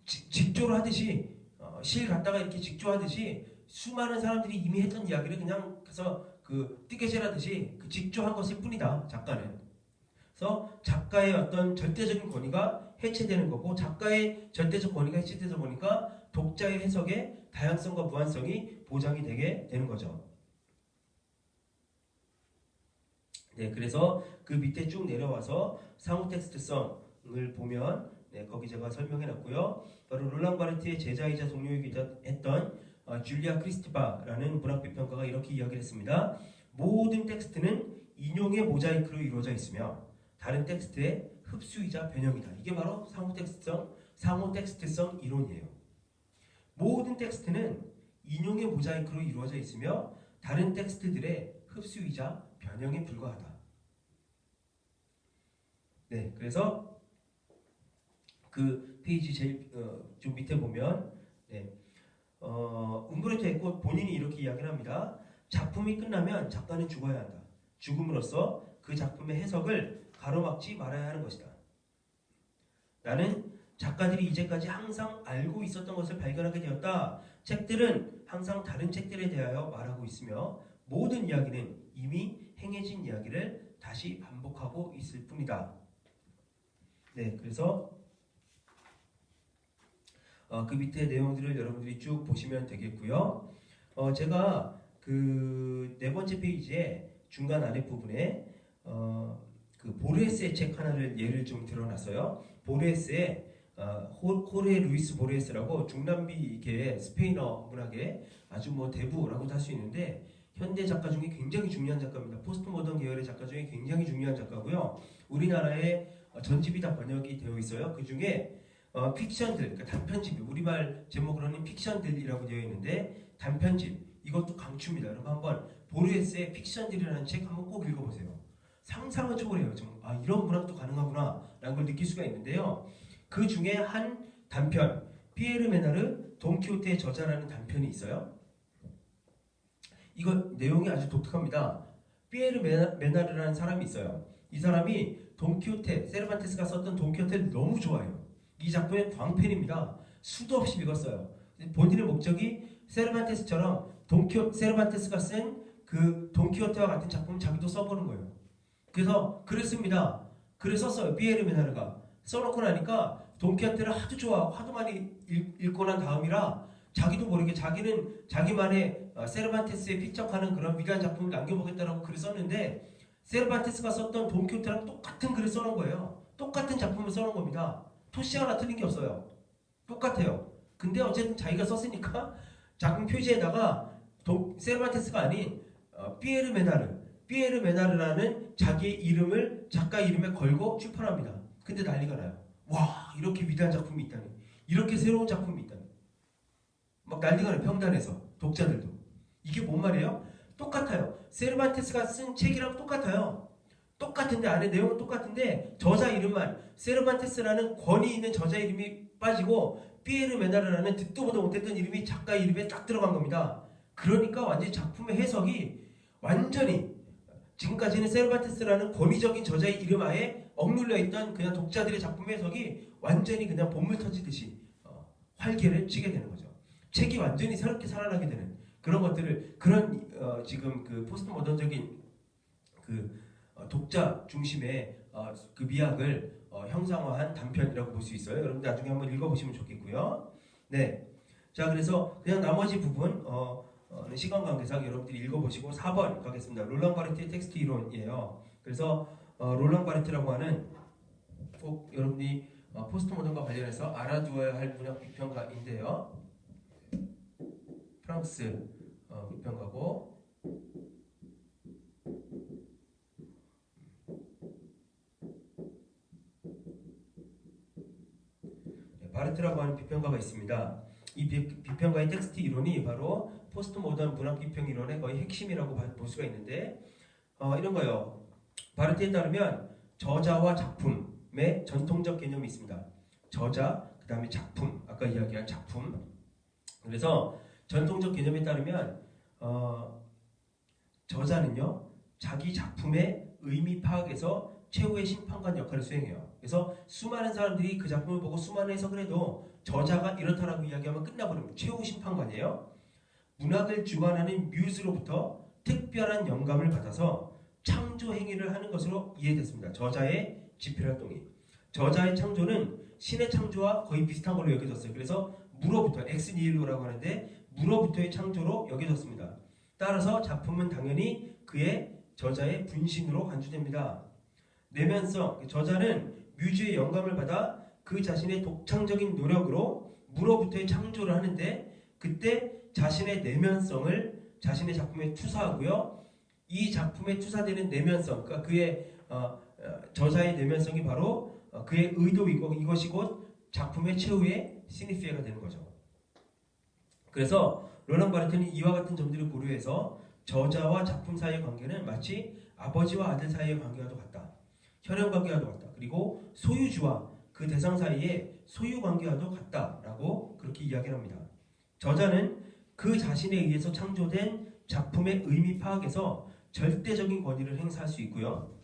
직조를 하듯이, 실 갖다가 이렇게 직조하듯이 수많은 사람들이 이미 했던 이야기를 그냥 그래서 그 뜨개질하듯이 그 직조한 것일 뿐이다, 작가는. 그래서 작가의 어떤 절대적인 권위가 해체되는 거고, 작가의 절대적 권위가 해체되다 보니까 독자의 해석의 다양성과 무한성이 보장이 되게 되는 거죠. 그래서 그 밑에 쭉 내려와서 상호 텍스트성을 보면, 거기 제가 설명해 놨고요. 바로 롤랑 바르트의 제자이자 동료이기도 했던 줄리아 크리스티바라는 문학비평가가 이렇게 이야기를 했습니다. 모든 텍스트는 인용의 모자이크로 이루어져 있으며 다른 텍스트의 흡수이자 변형이다. 이게 바로 상호 텍스트성 이론이에요. 모든 텍스트는 인용의 모자이크로 이루어져 있으며 다른 텍스트들의 흡수이자 변형에 불과하다. 그래서 그 페이지 제일 좀 밑에 보면 움브르토 에코 본인이 이렇게 이야기를 합니다. 작품이 끝나면 작가는 죽어야 한다. 죽음으로써 그 작품의 해석을 가로막지 말아야 하는 것이다. 나는 작가들이 이제까지 항상 알고 있었던 것을 발견하게 되었다. 책들은 항상 다른 책들에 대하여 말하고 있으며 모든 이야기는 이미 행해진 이야기를 다시 반복하고 있을 뿐이다. 네, 그래서 그 밑에 내용들을 여러분들이 쭉 보시면 되겠고요. 제가 그 네 번째 페이지에 중간 아랫 부분에 그 보르헤스의 책 하나를 예를 좀 들어놨어요. 보르헤스의 호르헤 루이스 보르헤스라고 중남미계의 스페인어 문학의 아주 뭐 대부라고도 할 수 있는데 현대 작가 중에 굉장히 중요한 작가입니다. 포스트 모던 계열의 작가 중에 굉장히 중요한 작가고요. 우리나라에 전집이 다 번역이 되어 있어요. 그 중에 픽션들, 그러니까 단편집, 우리말 제목으로는 픽션들이라고 되어 있는데 단편집, 이것도 강추입니다. 여러분 한번 보르헤스의 픽션들이라는 책 한번 꼭 읽어보세요. 상상을 초월해요. 이런 문학도 가능하구나 라는 걸 느낄 수가 있는데요. 그 중에 한 단편, 피에르 메나르 돈키호테의 저자라는 단편이 있어요. 이거 내용이 아주 독특합니다. 피에르 메나르라는 사람이 있어요. 이 사람이 돈키호테, 세르반테스가 썼던 돈키호테를 너무 좋아해요. 이 작품의 광팬입니다. 수도 없이 읽었어요. 본인의 목적이 세르반테스처럼 세르반테스가 쓴 그 돈키호테와 같은 작품을 자기도 써보는 거예요. 그래서 글을 씁니다. 글을 썼어요. 피에르 메나르가. 써놓고 나니까 돈키호테를 하도 좋아하고 하도 많이 읽고 난 다음이라 자기도 모르게 자기는 자기만의 세르반테스에 피척하는 그런 위대한 작품을 남겨보겠다라고 글을 썼는데 세르반테스가 썼던 돈키호테랑 똑같은 글을 써놓은 거예요. 똑같은 작품을 써놓은 겁니다. 토시 하나 틀린 게 없어요. 똑같아요. 근데 어쨌든 자기가 썼으니까 작품 표지에다가 세르반테스가 아닌 피에르 메나르라는 자기의 이름을 작가 이름에 걸고 출판합니다. 근데 난리가 나요. 와, 이렇게 위대한 작품이 있다니, 이렇게 새로운 작품이 있다니, 막 난리가 나요. 평단에서 독자들도. 이게 뭔 말이에요? 똑같아요. 세르반테스가 쓴 책이랑 똑같아요. 똑같은데 안에 내용은 똑같은데 저자 이름만 세르반테스라는 권위 있는 저자 이름이 빠지고 피에르 메나르라는 듣도 보도 못했던 이름이 작가 이름에 딱 들어간 겁니다. 그러니까 완전히 작품의 해석이 완전히 지금까지는 세르반테스라는 권위적인 저자의 이름 하에 억눌려 있던 그냥 독자들의 작품 해석이 완전히 그냥 본물 터지듯이 활개를 치게 되는 거죠. 책이 완전히 새롭게 살아나게 되는 그런 것들을 지금 그 포스트 모던적인 그 독자 중심의 그 미학을 형상화한 단편이라고 볼 수 있어요. 여러분들 나중에 한번 읽어보시면 좋겠고요. 네, 자 그래서 그냥 나머지 부분 시간 관계상 여러분들이 읽어보시고 4번 가겠습니다. 롤랑 바르트의 텍스트 이론이에요. 그래서 롤랑 바르트라고 하는 꼭 여러분이 포스트 모던과 관련해서 알아두어야 할 문학 비평가인데요. 프랑스 비평가고 바르트라고 하는 비평가가 있습니다. 이 비평가의 텍스트 이론이 바로 포스트 모던 문학 비평 이론의 거의 핵심이라고 볼 수가 있는데 이런 거예요. 바르트에 따르면 저자와 작품의 전통적 개념이 있습니다. 저자, 그 다음에 작품, 아까 이야기한 작품. 그래서 전통적 개념에 따르면 저자는요 자기 작품의 의미 파악에서 최후의 심판관 역할을 수행해요. 그래서 수많은 사람들이 그 작품을 보고 수많은 해석을 해도 저자가 이렇다라고 이야기하면 끝나버립니다. 최후 심판관이에요. 문학을 주관하는 뮤즈로부터 특별한 영감을 받아서 창조 행위를 하는 것으로 이해됐습니다. 저자의 집필활동이. 저자의 창조는 신의 창조와 거의 비슷한 걸로 여겨졌어요. 그래서 무로부터, 엑스니힐로라고 하는데 무로부터의 창조로 여겨졌습니다. 따라서 작품은 당연히 그의 저자의 분신으로 간주됩니다. 내면성, 저자는 뮤즈의 영감을 받아 그 자신의 독창적인 노력으로 무로부터의 창조를 하는데 그때 자신의 내면성을 자신의 작품에 투사하고요. 이 작품에 투사되는 내면성, 그러니까 그의 저자의 내면성이 바로 그의 의도이고 이것이 곧 작품의 최후의 시니피에가 되는 거죠. 그래서 롤랑 바르트는 이와 같은 점들을 고려해서 저자와 작품 사이의 관계는 마치 아버지와 아들 사이의 관계와도 같다. 혈연 관계와도 같다. 그리고 소유주와 그 대상 사이의 소유 관계와도 같다라고 그렇게 이야기를 합니다. 저자는 그 자신에 의해서 창조된 작품의 의미 파악에서 절대적인 권위를 행사할 수 있고요.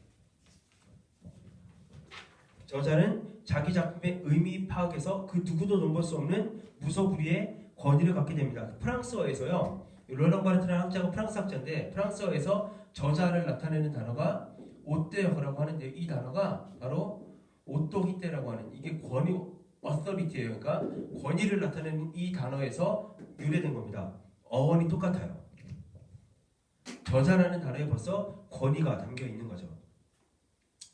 저자는 자기 작품의 의미 파악에서 그 누구도 넘볼 수 없는 무소불위의 권위를 갖게 됩니다. 프랑스어에서요. 롤랑 바르트라는 학자가 프랑스 학자인데 프랑스어에서 저자를 나타내는 단어가 오떼어라고 하는데 이 단어가 바로 오토히테라고 하는 이게 권위 어서리티예요. 그러니까 권위를 나타내는 이 단어에서 유래된 겁니다. 어원이 똑같아요. 저자라는 단어에 벌써 권위가 담겨 있는 거죠.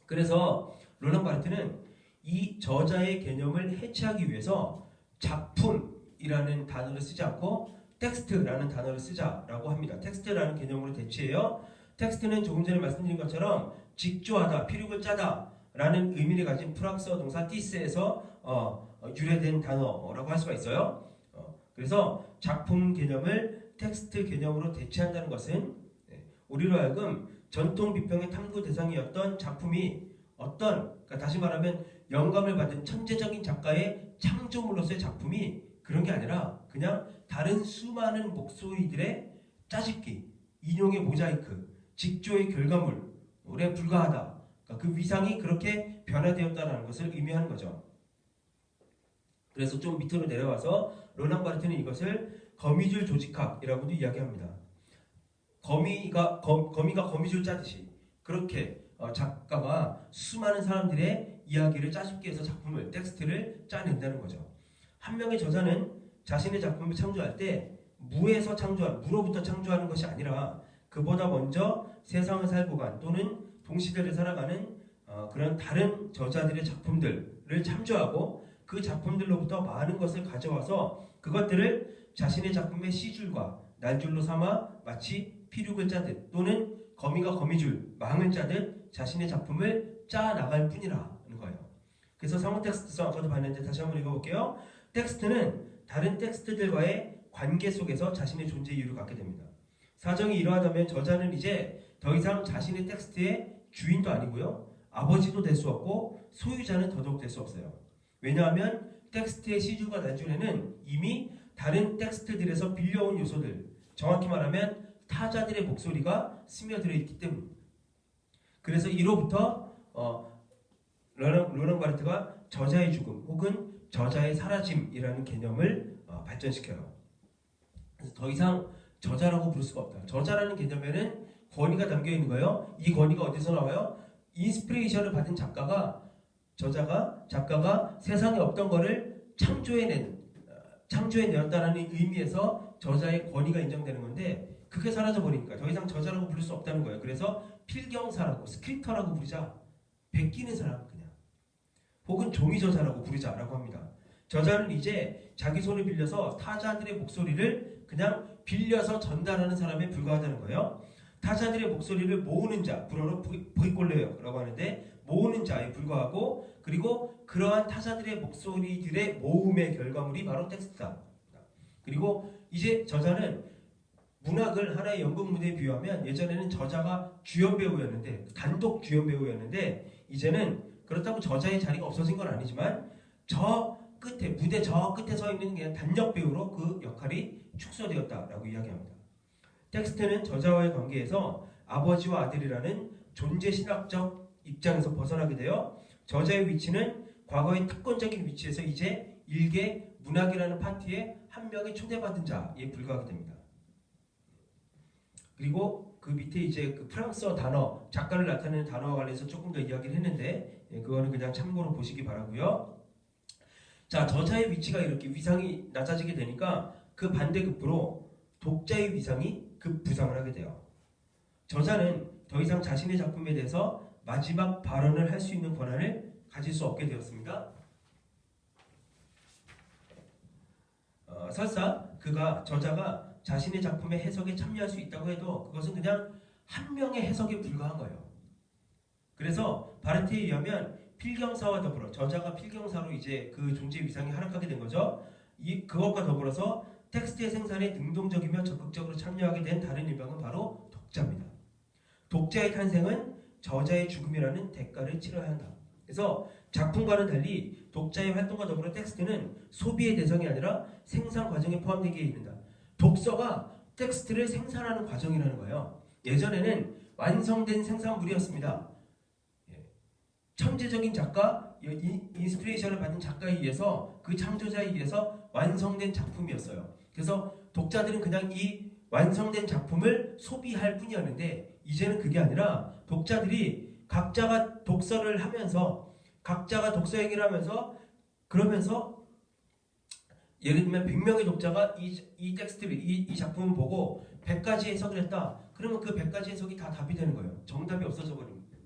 그래서 롤랑 바르트는 이 저자의 개념을 해체하기 위해서 작품이라는 단어를 쓰지 않고 텍스트라는 단어를 쓰자라고 합니다. 텍스트라는 개념으로 대체해요. 텍스트는 조금 전에 말씀드린 것처럼 직조하다, 피륙을 짜다 라는 의미를 가진 프랑스어 동사 티스에서 유래된 단어라고 할 수가 있어요. 그래서 작품 개념을 텍스트 개념으로 대체한다는 것은 우리로 하여금 전통 비평의 탐구 대상이었던 작품이 그러니까 다시 말하면 영감을 받은 천재적인 작가의 창조물로서의 작품이 그런 게 아니라 그냥 다른 수많은 목소리들의 짜집기, 인용의 모자이크, 직조의 결과물에 불과하다. 그러니까 그 위상이 그렇게 변화되었다는 것을 의미하는 거죠. 그래서 좀 밑으로 내려와서 롤랑 바르트는 이것을 거미줄 조직학이라고도 이야기합니다. 거미가 거미줄 짜듯이 그렇게 작가가 수많은 사람들의 이야기를 짜집기 해서 작품을, 텍스트를 짜낸다는 거죠. 한 명의 저자는 자신의 작품을 창조할 때 무로부터 창조하는 것이 아니라 그보다 먼저 세상을 살고 간 또는 동시대를 살아가는 그런 다른 저자들의 작품들을 참조하고 그 작품들로부터 많은 것을 가져와서 그것들을 자신의 작품의 시줄과 난줄로 삼아 마치 피륙을 짜듯 또는 거미가 거미줄, 망을 짜듯 자신의 작품을 짜 나갈 뿐이라는 거예요. 그래서 상호 텍스트성 아까도 봤는데 다시 한번 읽어볼게요. 텍스트는 다른 텍스트들과의 관계 속에서 자신의 존재 이유를 갖게 됩니다. 사정이 이러하다면 저자는 이제 더 이상 자신의 텍스트의 주인도 아니고요. 아버지도 될 수 없고 소유자는 더더욱 될 수 없어요. 왜냐하면 텍스트의 시줄과 난줄에는 이미 다른 텍스트들에서 빌려온 요소들, 정확히 말하면 타자들의 목소리가 스며들어 있기 때문입니다. 그래서 이로부터 롤랑 바르트가 저자의 죽음 혹은 저자의 사라짐이라는 개념을 발전시켜요. 그래서 더 이상 저자라고 부를 수가 없다. 저자라는 개념에는 권위가 담겨 있는 거예요. 이 권위가 어디서 나와요? 인스피레이션을 받은 작가가 세상에 없던 거를 창조해내었다는 의미에서 저자의 권위가 인정되는 건데 그게 사라져버리니까 더 이상 저자라고 부를 수 없다는 거예요. 그래서 필경사라고, 스크립터라고 부르자. 베끼는 사람 그냥. 혹은 종이저자라고 부르자라고 합니다. 저자는 이제 자기 손을 빌려서 타자들의 목소리를 그냥 빌려서 전달하는 사람에 불과하다는 거예요. 타자들의 목소리를 모으는 자, 불어로 보이꼴레요라고 하는데 모으는 자에 불과하고 그리고 그러한 타자들의 목소리들의 모음의 결과물이 바로 텍스트다. 그리고 이제 저자는 문학을 하나의 연극 무대에 비유하면 예전에는 저자가 주연 배우였는데 단독 주연 배우였는데 이제는 그렇다고 저자의 자리가 없어진 건 아니지만 저 끝에 무대 저 끝에 서 있는 그냥 단역 배우로 그 역할이 축소되었다라고 이야기합니다. 텍스트는 저자와의 관계에서 아버지와 아들이라는 존재 신학적 입장에서 벗어나게 되어 저자의 위치는 과거의 특권적인 위치에서 이제 일개 문학이라는 파티에 한 명의 초대받은 자에 불과하게 됩니다. 그리고 그 밑에 이제 그 프랑스어 단어, 작가를 나타내는 단어와 관련해서 조금 더 이야기를 했는데 그거는 그냥 참고로 보시기 바라고요. 자, 저자의 위치가 이렇게 위상이 낮아지게 되니까 그 반대급부로 독자의 위상이 급부상을 하게 돼요. 저자는 더 이상 자신의 작품에 대해서 마지막 발언을 할 수 있는 권한을 가질 수 없게 되었습니다. 설사 저자가 자신의 작품의 해석에 참여할 수 있다고 해도 그것은 그냥 한 명의 해석에 불과한 거예요. 그래서 바르트에 의하면 필경사와 더불어 저자가 필경사로 이제 그 존재 위상이 하락하게 된 거죠. 그것과 더불어서 텍스트의 생산에 능동적이며 적극적으로 참여하게 된 다른 일방은 바로 독자입니다. 독자의 탄생은 저자의 죽음이라는 대가를 치러야 한다. 그래서 작품과는 달리 독자의 활동과 더불어 텍스트는 소비의 대상이 아니라 생산 과정에 포함되기에 이른다. 독서가 텍스트를 생산하는 과정이라는 거예요. 예전에는 완성된 생산물이었습니다. 천재적인 작가, 인스피레이션을 받은 작가에 의해서 그 창조자에 의해서 완성된 작품이었어요. 그래서 독자들은 그냥 이 완성된 작품을 소비할 뿐이었는데 이제는 그게 아니라 독자들이 각자가 독서를 하면서 각자가 독서 행위를 하면서 그러면서 예를 들면 100명의 독자가 이 텍스트를 이 작품을 보고 100가지 해석을 했다. 그러면 그 100가지 해석이 다 답이 되는 거예요. 정답이 없어져 버립니다.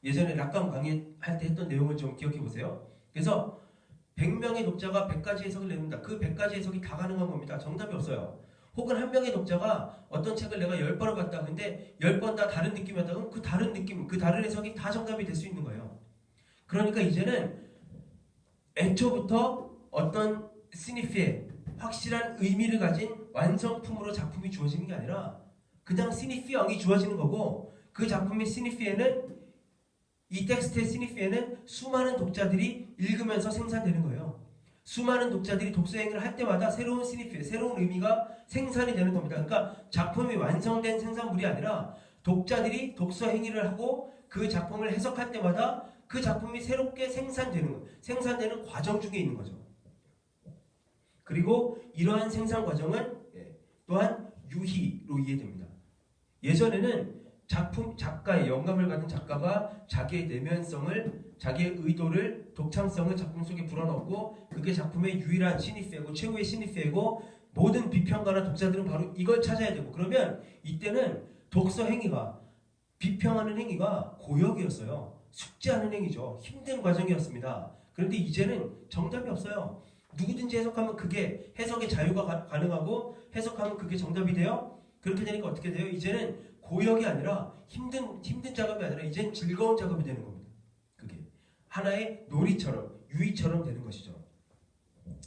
예전에 락강 강의할 때 했던 내용을 좀 기억해 보세요. 그래서 100명의 독자가 100가지 해석을 내는다. 그 100가지 해석이 다 가능한 겁니다. 정답이 없어요. 혹은 한 명의 독자가 어떤 책을 내가 10번을 봤다. 근데 10번 다 다른 느낌이었다. 그럼 그 다른 느낌, 그 다른 해석이 다 정답이 될 수 있는 거예요. 그러니까 이제는 애초부터 어떤 시니피에 확실한 의미를 가진 완성품으로 작품이 주어지는 게 아니라 그냥 시니피형이 주어지는 거고 그 작품의 시니피에는 이 텍스트의 시니피에는 수많은 독자들이 읽으면서 생산되는 거예요. 수많은 독자들이 독서 행위를 할 때마다 새로운 시니피, 새로운 의미가 생산이 되는 겁니다. 그러니까 작품이 완성된 생산물이 아니라 독자들이 독서 행위를 하고 그 작품을 해석할 때마다 그 작품이 새롭게 생산되는 과정 중에 있는 거죠. 그리고 이러한 생산 과정은 또한 유희로 이해됩니다. 예전에는 작가의 영감을 받은 작가가 자기의 내면성을, 자기의 의도를, 독창성을 작품 속에 불어넣고 그게 작품의 유일한 시니피이고 최후의 시니피이고 모든 비평가나 독자들은 바로 이걸 찾아야 되고 그러면 이때는 독서 행위가 비평하는 행위가 고역이었어요. 숙제하는 행위죠. 힘든 과정이었습니다. 그런데 이제는 정답이 없어요. 누구든지 해석하면 그게 해석의 자유가 가능하고 해석하면 그게 정답이 돼요. 그렇게 되니까 어떻게 돼요? 이제는 고역이 아니라 힘든 작업이 아니라 이제는 즐거운 작업이 되는 겁니다. 그게 하나의 놀이처럼 유의처럼 되는 것이죠.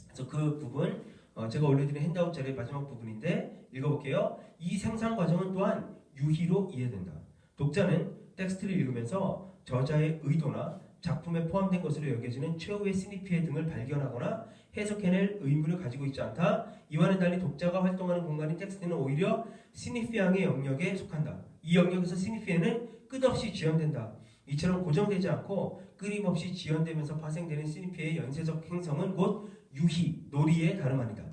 그래서 그 부분 제가 올려드린 핸드아웃 자리의 마지막 부분인데 읽어볼게요. 이 생산 과정은 또한 유희로 이해된다. 독자는 텍스트를 읽으면서 저자의 의도나 작품에 포함된 것으로 여겨지는 최후의 시니피에 등을 발견하거나 해석해낼 의무를 가지고 있지 않다. 이와는 달리 독자가 활동하는 공간인 텍스트는 오히려 시니피앙의 영역에 속한다. 이 영역에서 시니피에는 끝없이 지연된다. 이처럼 고정되지 않고 끊임없이 지연되면서 파생되는 시니피의 연쇄적 행성은 곧 유희, 놀이의 다름 아니다.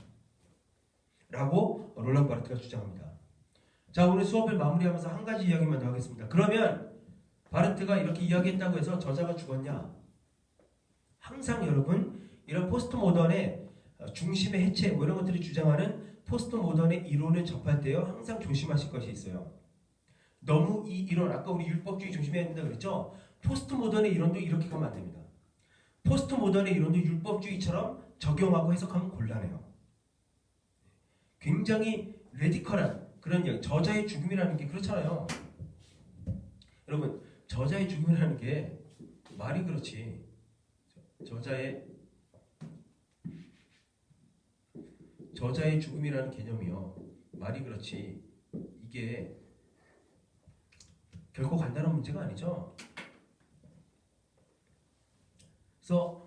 라고 롤랑 바르트가 주장합니다. 자, 오늘 수업을 마무리하면서 한 가지 이야기만 더 하겠습니다. 그러면 바르트가 이렇게 이야기했다고 해서 저자가 죽었냐? 항상 여러분 이런 포스트 모던의 중심의 해체 뭐 이런 것들이 주장하는 포스트 모던의 이론을 접할 때요 항상 조심하실 것이 있어요. 너무 이 이론 아까 우리 율법주의 조심해야 된다 그랬죠? 포스트 모던의 이론도 이렇게 가면 안 됩니다. 포스트 모던의 이론도 율법주의처럼 적용하고 해석하면 곤란해요. 굉장히 레디컬한 그런 이야기, 저자의 죽음이라는 게 그렇잖아요. 여러분 저자의 죽음이라는 게 말이 그렇지 저자의 죽음이라는 개념이요 말이 그렇지 이게 결코 간단한 문제가 아니죠. 그래서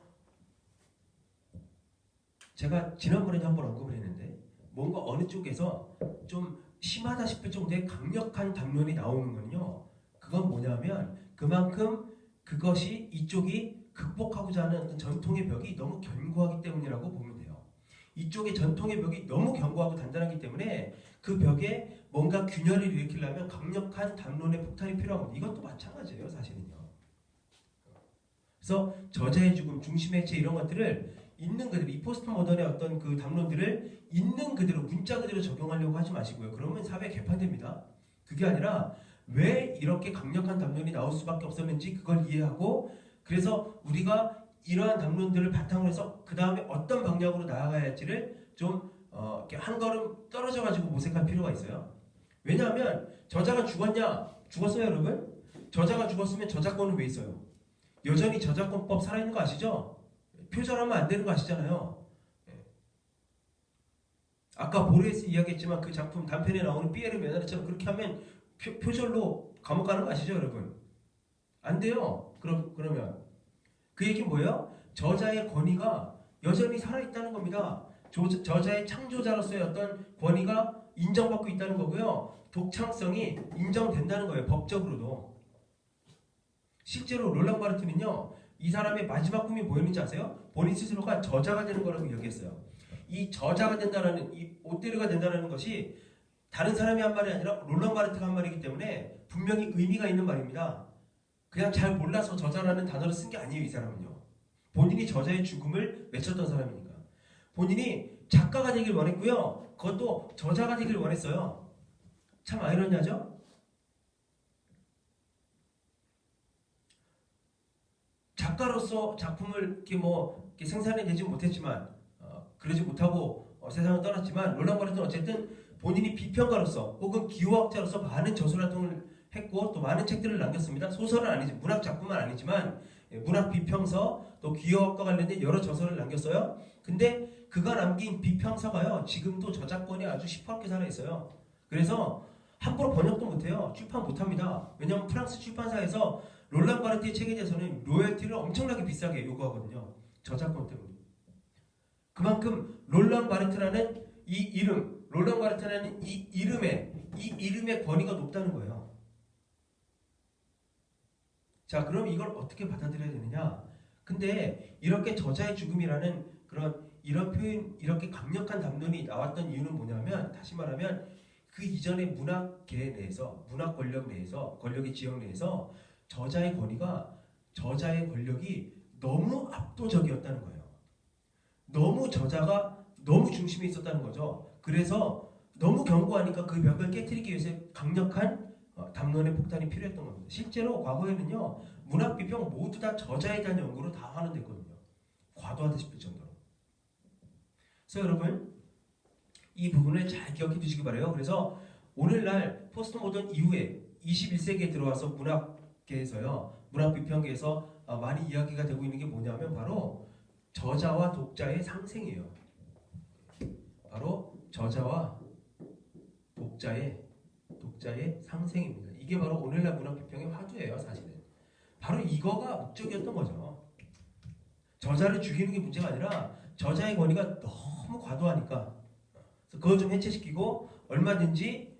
제가 지난번에도 한번 언급을 했는데 뭔가 어느 쪽에서 좀 심하다 싶을 정도의 강력한 담론이 나오는 건요 그건 뭐냐면 그만큼 그것이 이쪽이 극복하고자 하는 어떤 전통의 벽이 너무 견고하기 때문이라고 보면 돼요. 이쪽의 전통의 벽이 너무 견고하고 단단하기 때문에 그 벽에 뭔가 균열을 일으키려면 강력한 담론의 폭탄이 필요한 겁니다. 이것도 마찬가지예요, 사실은요. 그래서 저자의 죽음, 중심의 해체 이런 것들을 있는 그대로 이 포스트 모던의 어떤 그 담론들을 있는 그대로 문자 그대로 적용하려고 하지 마시고요. 그러면 사회 개판됩니다. 그게 아니라 왜 이렇게 강력한 담론이 나올 수밖에 없었는지 그걸 이해하고 그래서 우리가 이러한 담론들을 바탕으로 해서 그 다음에 어떤 방향으로 나아가야 할지를 좀 이렇게 한 걸음 떨어져 가지고 모색할 필요가 있어요. 왜냐하면 저자가 죽었냐? 죽었어요, 여러분? 저자가 죽었으면 저작권은 왜 있어요? 여전히 저작권법 살아있는 거 아시죠? 표절하면 안 되는 거 아시잖아요. 아까 보르헤스 이야기했지만 그 작품 단편에 나오는 피에르 메나르처럼 그렇게 하면 표절로 감옥 가는 거 아시죠, 여러분? 안 돼요. 그러면 그 얘기는 뭐예요? 저자의 권위가 여전히 살아있다는 겁니다. 저자의 창조자로서의 어떤 권위가 인정받고 있다는 거고요. 독창성이 인정된다는 거예요. 법적으로도. 실제로 롤랑 바르트는요. 이 사람의 마지막 꿈이 뭐였는지 아세요? 본인 스스로가 저자가 되는 거라고 이야기했어요. 이 저자가 된다는 이 오테르가 된다는 것이 다른 사람이 한 말이 아니라 롤랑 바르트가 한 말이기 때문에 분명히 의미가 있는 말입니다. 그냥 잘 몰라서 저자라는 단어를 쓴 게 아니에요. 이 사람은요. 본인이 저자의 죽음을 외쳤던 사람이니까. 본인이 작가가 되길 원했고요. 그것도 저자가 되길 원했어요. 참 아이러니하죠? 작가로서 작품을 이렇게 생산해내지 못했지만 그러지 못하고 세상을 떠났지만 롤랑 바르트는 어쨌든 본인이 비평가로서 혹은 기호학자로서 많은 저술 활동을 했고 또 많은 책들을 남겼습니다. 소설은 아니지 문학 작품은 아니지만 문학 비평서 또 기호학과 관련된 여러 저서를 남겼어요. 근데 그가 남긴 비평서가요 지금도 저작권이 아주 시퍼렇게 살아있어요. 그래서 함부로 번역도 못해요. 출판 못합니다. 왜냐하면 프랑스 출판사에서 롤랑 바르트의 책에 대해서는 로열티를 엄청나게 비싸게 요구하거든요. 저작권 때문에. 그만큼 롤랑 바르트라는 이 이름, 롤랑 바르트라는 이 이름의 권위가 높다는 거예요. 자, 그럼 이걸 어떻게 받아들여야 되느냐? 근데 이렇게 저자의 죽음이라는 이런 표현, 이렇게 강력한 담론이 나왔던 이유는 뭐냐면, 다시 말하면 그 이전의 문학계 내에서, 문학 권력 내에서, 권력의 지역 내에서 저자의 권력이 너무 압도적이었다는 거예요. 너무 저자가 너무 중심에 있었다는 거죠. 그래서 너무 견고하니까 그 벽을 깨트리기 위해서 강력한 담론의 폭탄이 필요했던 겁니다. 실제로 과거에는요 문학 비평 모두 다 저자에 대한 연구로 다 환원됐거든요. 과도하다 싶을 정도로. 그래서 여러분 이 부분을 잘 기억해 두시기 바라요. 그래서 오늘날 포스트 모던 이후에 21세기에 들어와서 문학계에서요 문학 비평계에서 많이 이야기가 되고 있는 게 뭐냐면 바로 저자와 독자의 상생이에요. 바로 저자와 독자의 상생입니다. 이게 바로 오늘날 문학 비평의 화두예요. 사실은 바로 이거가 목적이었던 거죠. 저자를 죽이는 게 문제가 아니라 저자의 권위가 너무 과도하니까 그걸 좀 해체시키고 얼마든지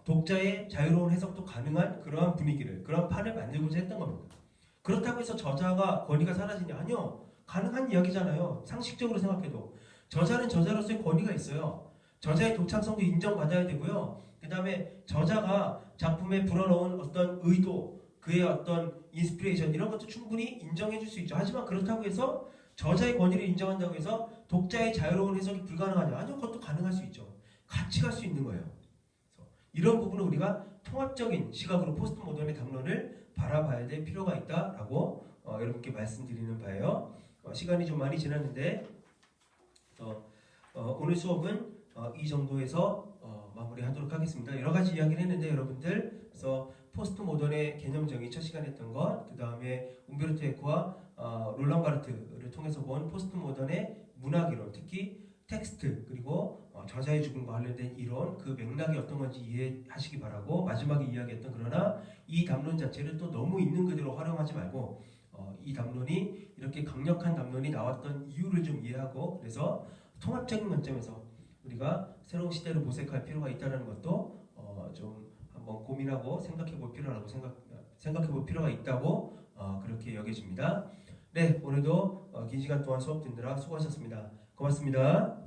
독자의 자유로운 해석도 가능한 그러한 분위기를, 그런 판을 만들고자 했던 겁니다. 그렇다고 해서 저자가 권위가 사라지냐? 아니요. 가능한 이야기잖아요. 상식적으로 생각해도 저자는 저자로서의 권위가 있어요. 저자의 독창성도 인정받아야 되고요. 그 다음에 저자가 작품에 불어넣은 어떤 의도, 그의 어떤 인스피레이션 이런 것도 충분히 인정해 줄 수 있죠. 하지만 그렇다고 해서 저자의 권위를 인정한다고 해서 독자의 자유로운 해석이 불가능하냐? 아니요. 그것도 가능할 수 있죠. 같이 갈 수 있는 거예요. 그래서 이런 부분을 우리가 통합적인 시각으로 포스트 모던의 담론을 바라봐야 될 필요가 있다라고 여러분께 말씀드리는 바예요. 시간이 좀 많이 지났는데 오늘 수업은 이 정도에서 마무리하도록 하겠습니다. 여러 가지 이야기를 했는데 여러분들 그래서 포스트 모던의 개념정의 첫 시간에 했던 것, 그 다음에 움베르토 에코와 롤랑 바르트를 통해서 본 포스트 모던의 문학 이론, 특히 텍스트 그리고 저자의 죽음과 관련된 이론, 그 맥락이 어떤 건지 이해하시기 바라고, 마지막에 이야기했던 그러나 이 담론 자체를 또 너무 있는 그대로 활용하지 말고 이 담론이 이렇게 강력한 담론이 나왔던 이유를 좀 이해하고, 그래서 통합적인 관점에서 우리가 새로운 시대를 모색할 필요가 있다는 것도 좀 한번 고민하고 생각해볼 필요가 있다고 그렇게 여겨집니다. 네, 오늘도 긴 시간 동안 수업 듣느라 수고하셨습니다. 고맙습니다.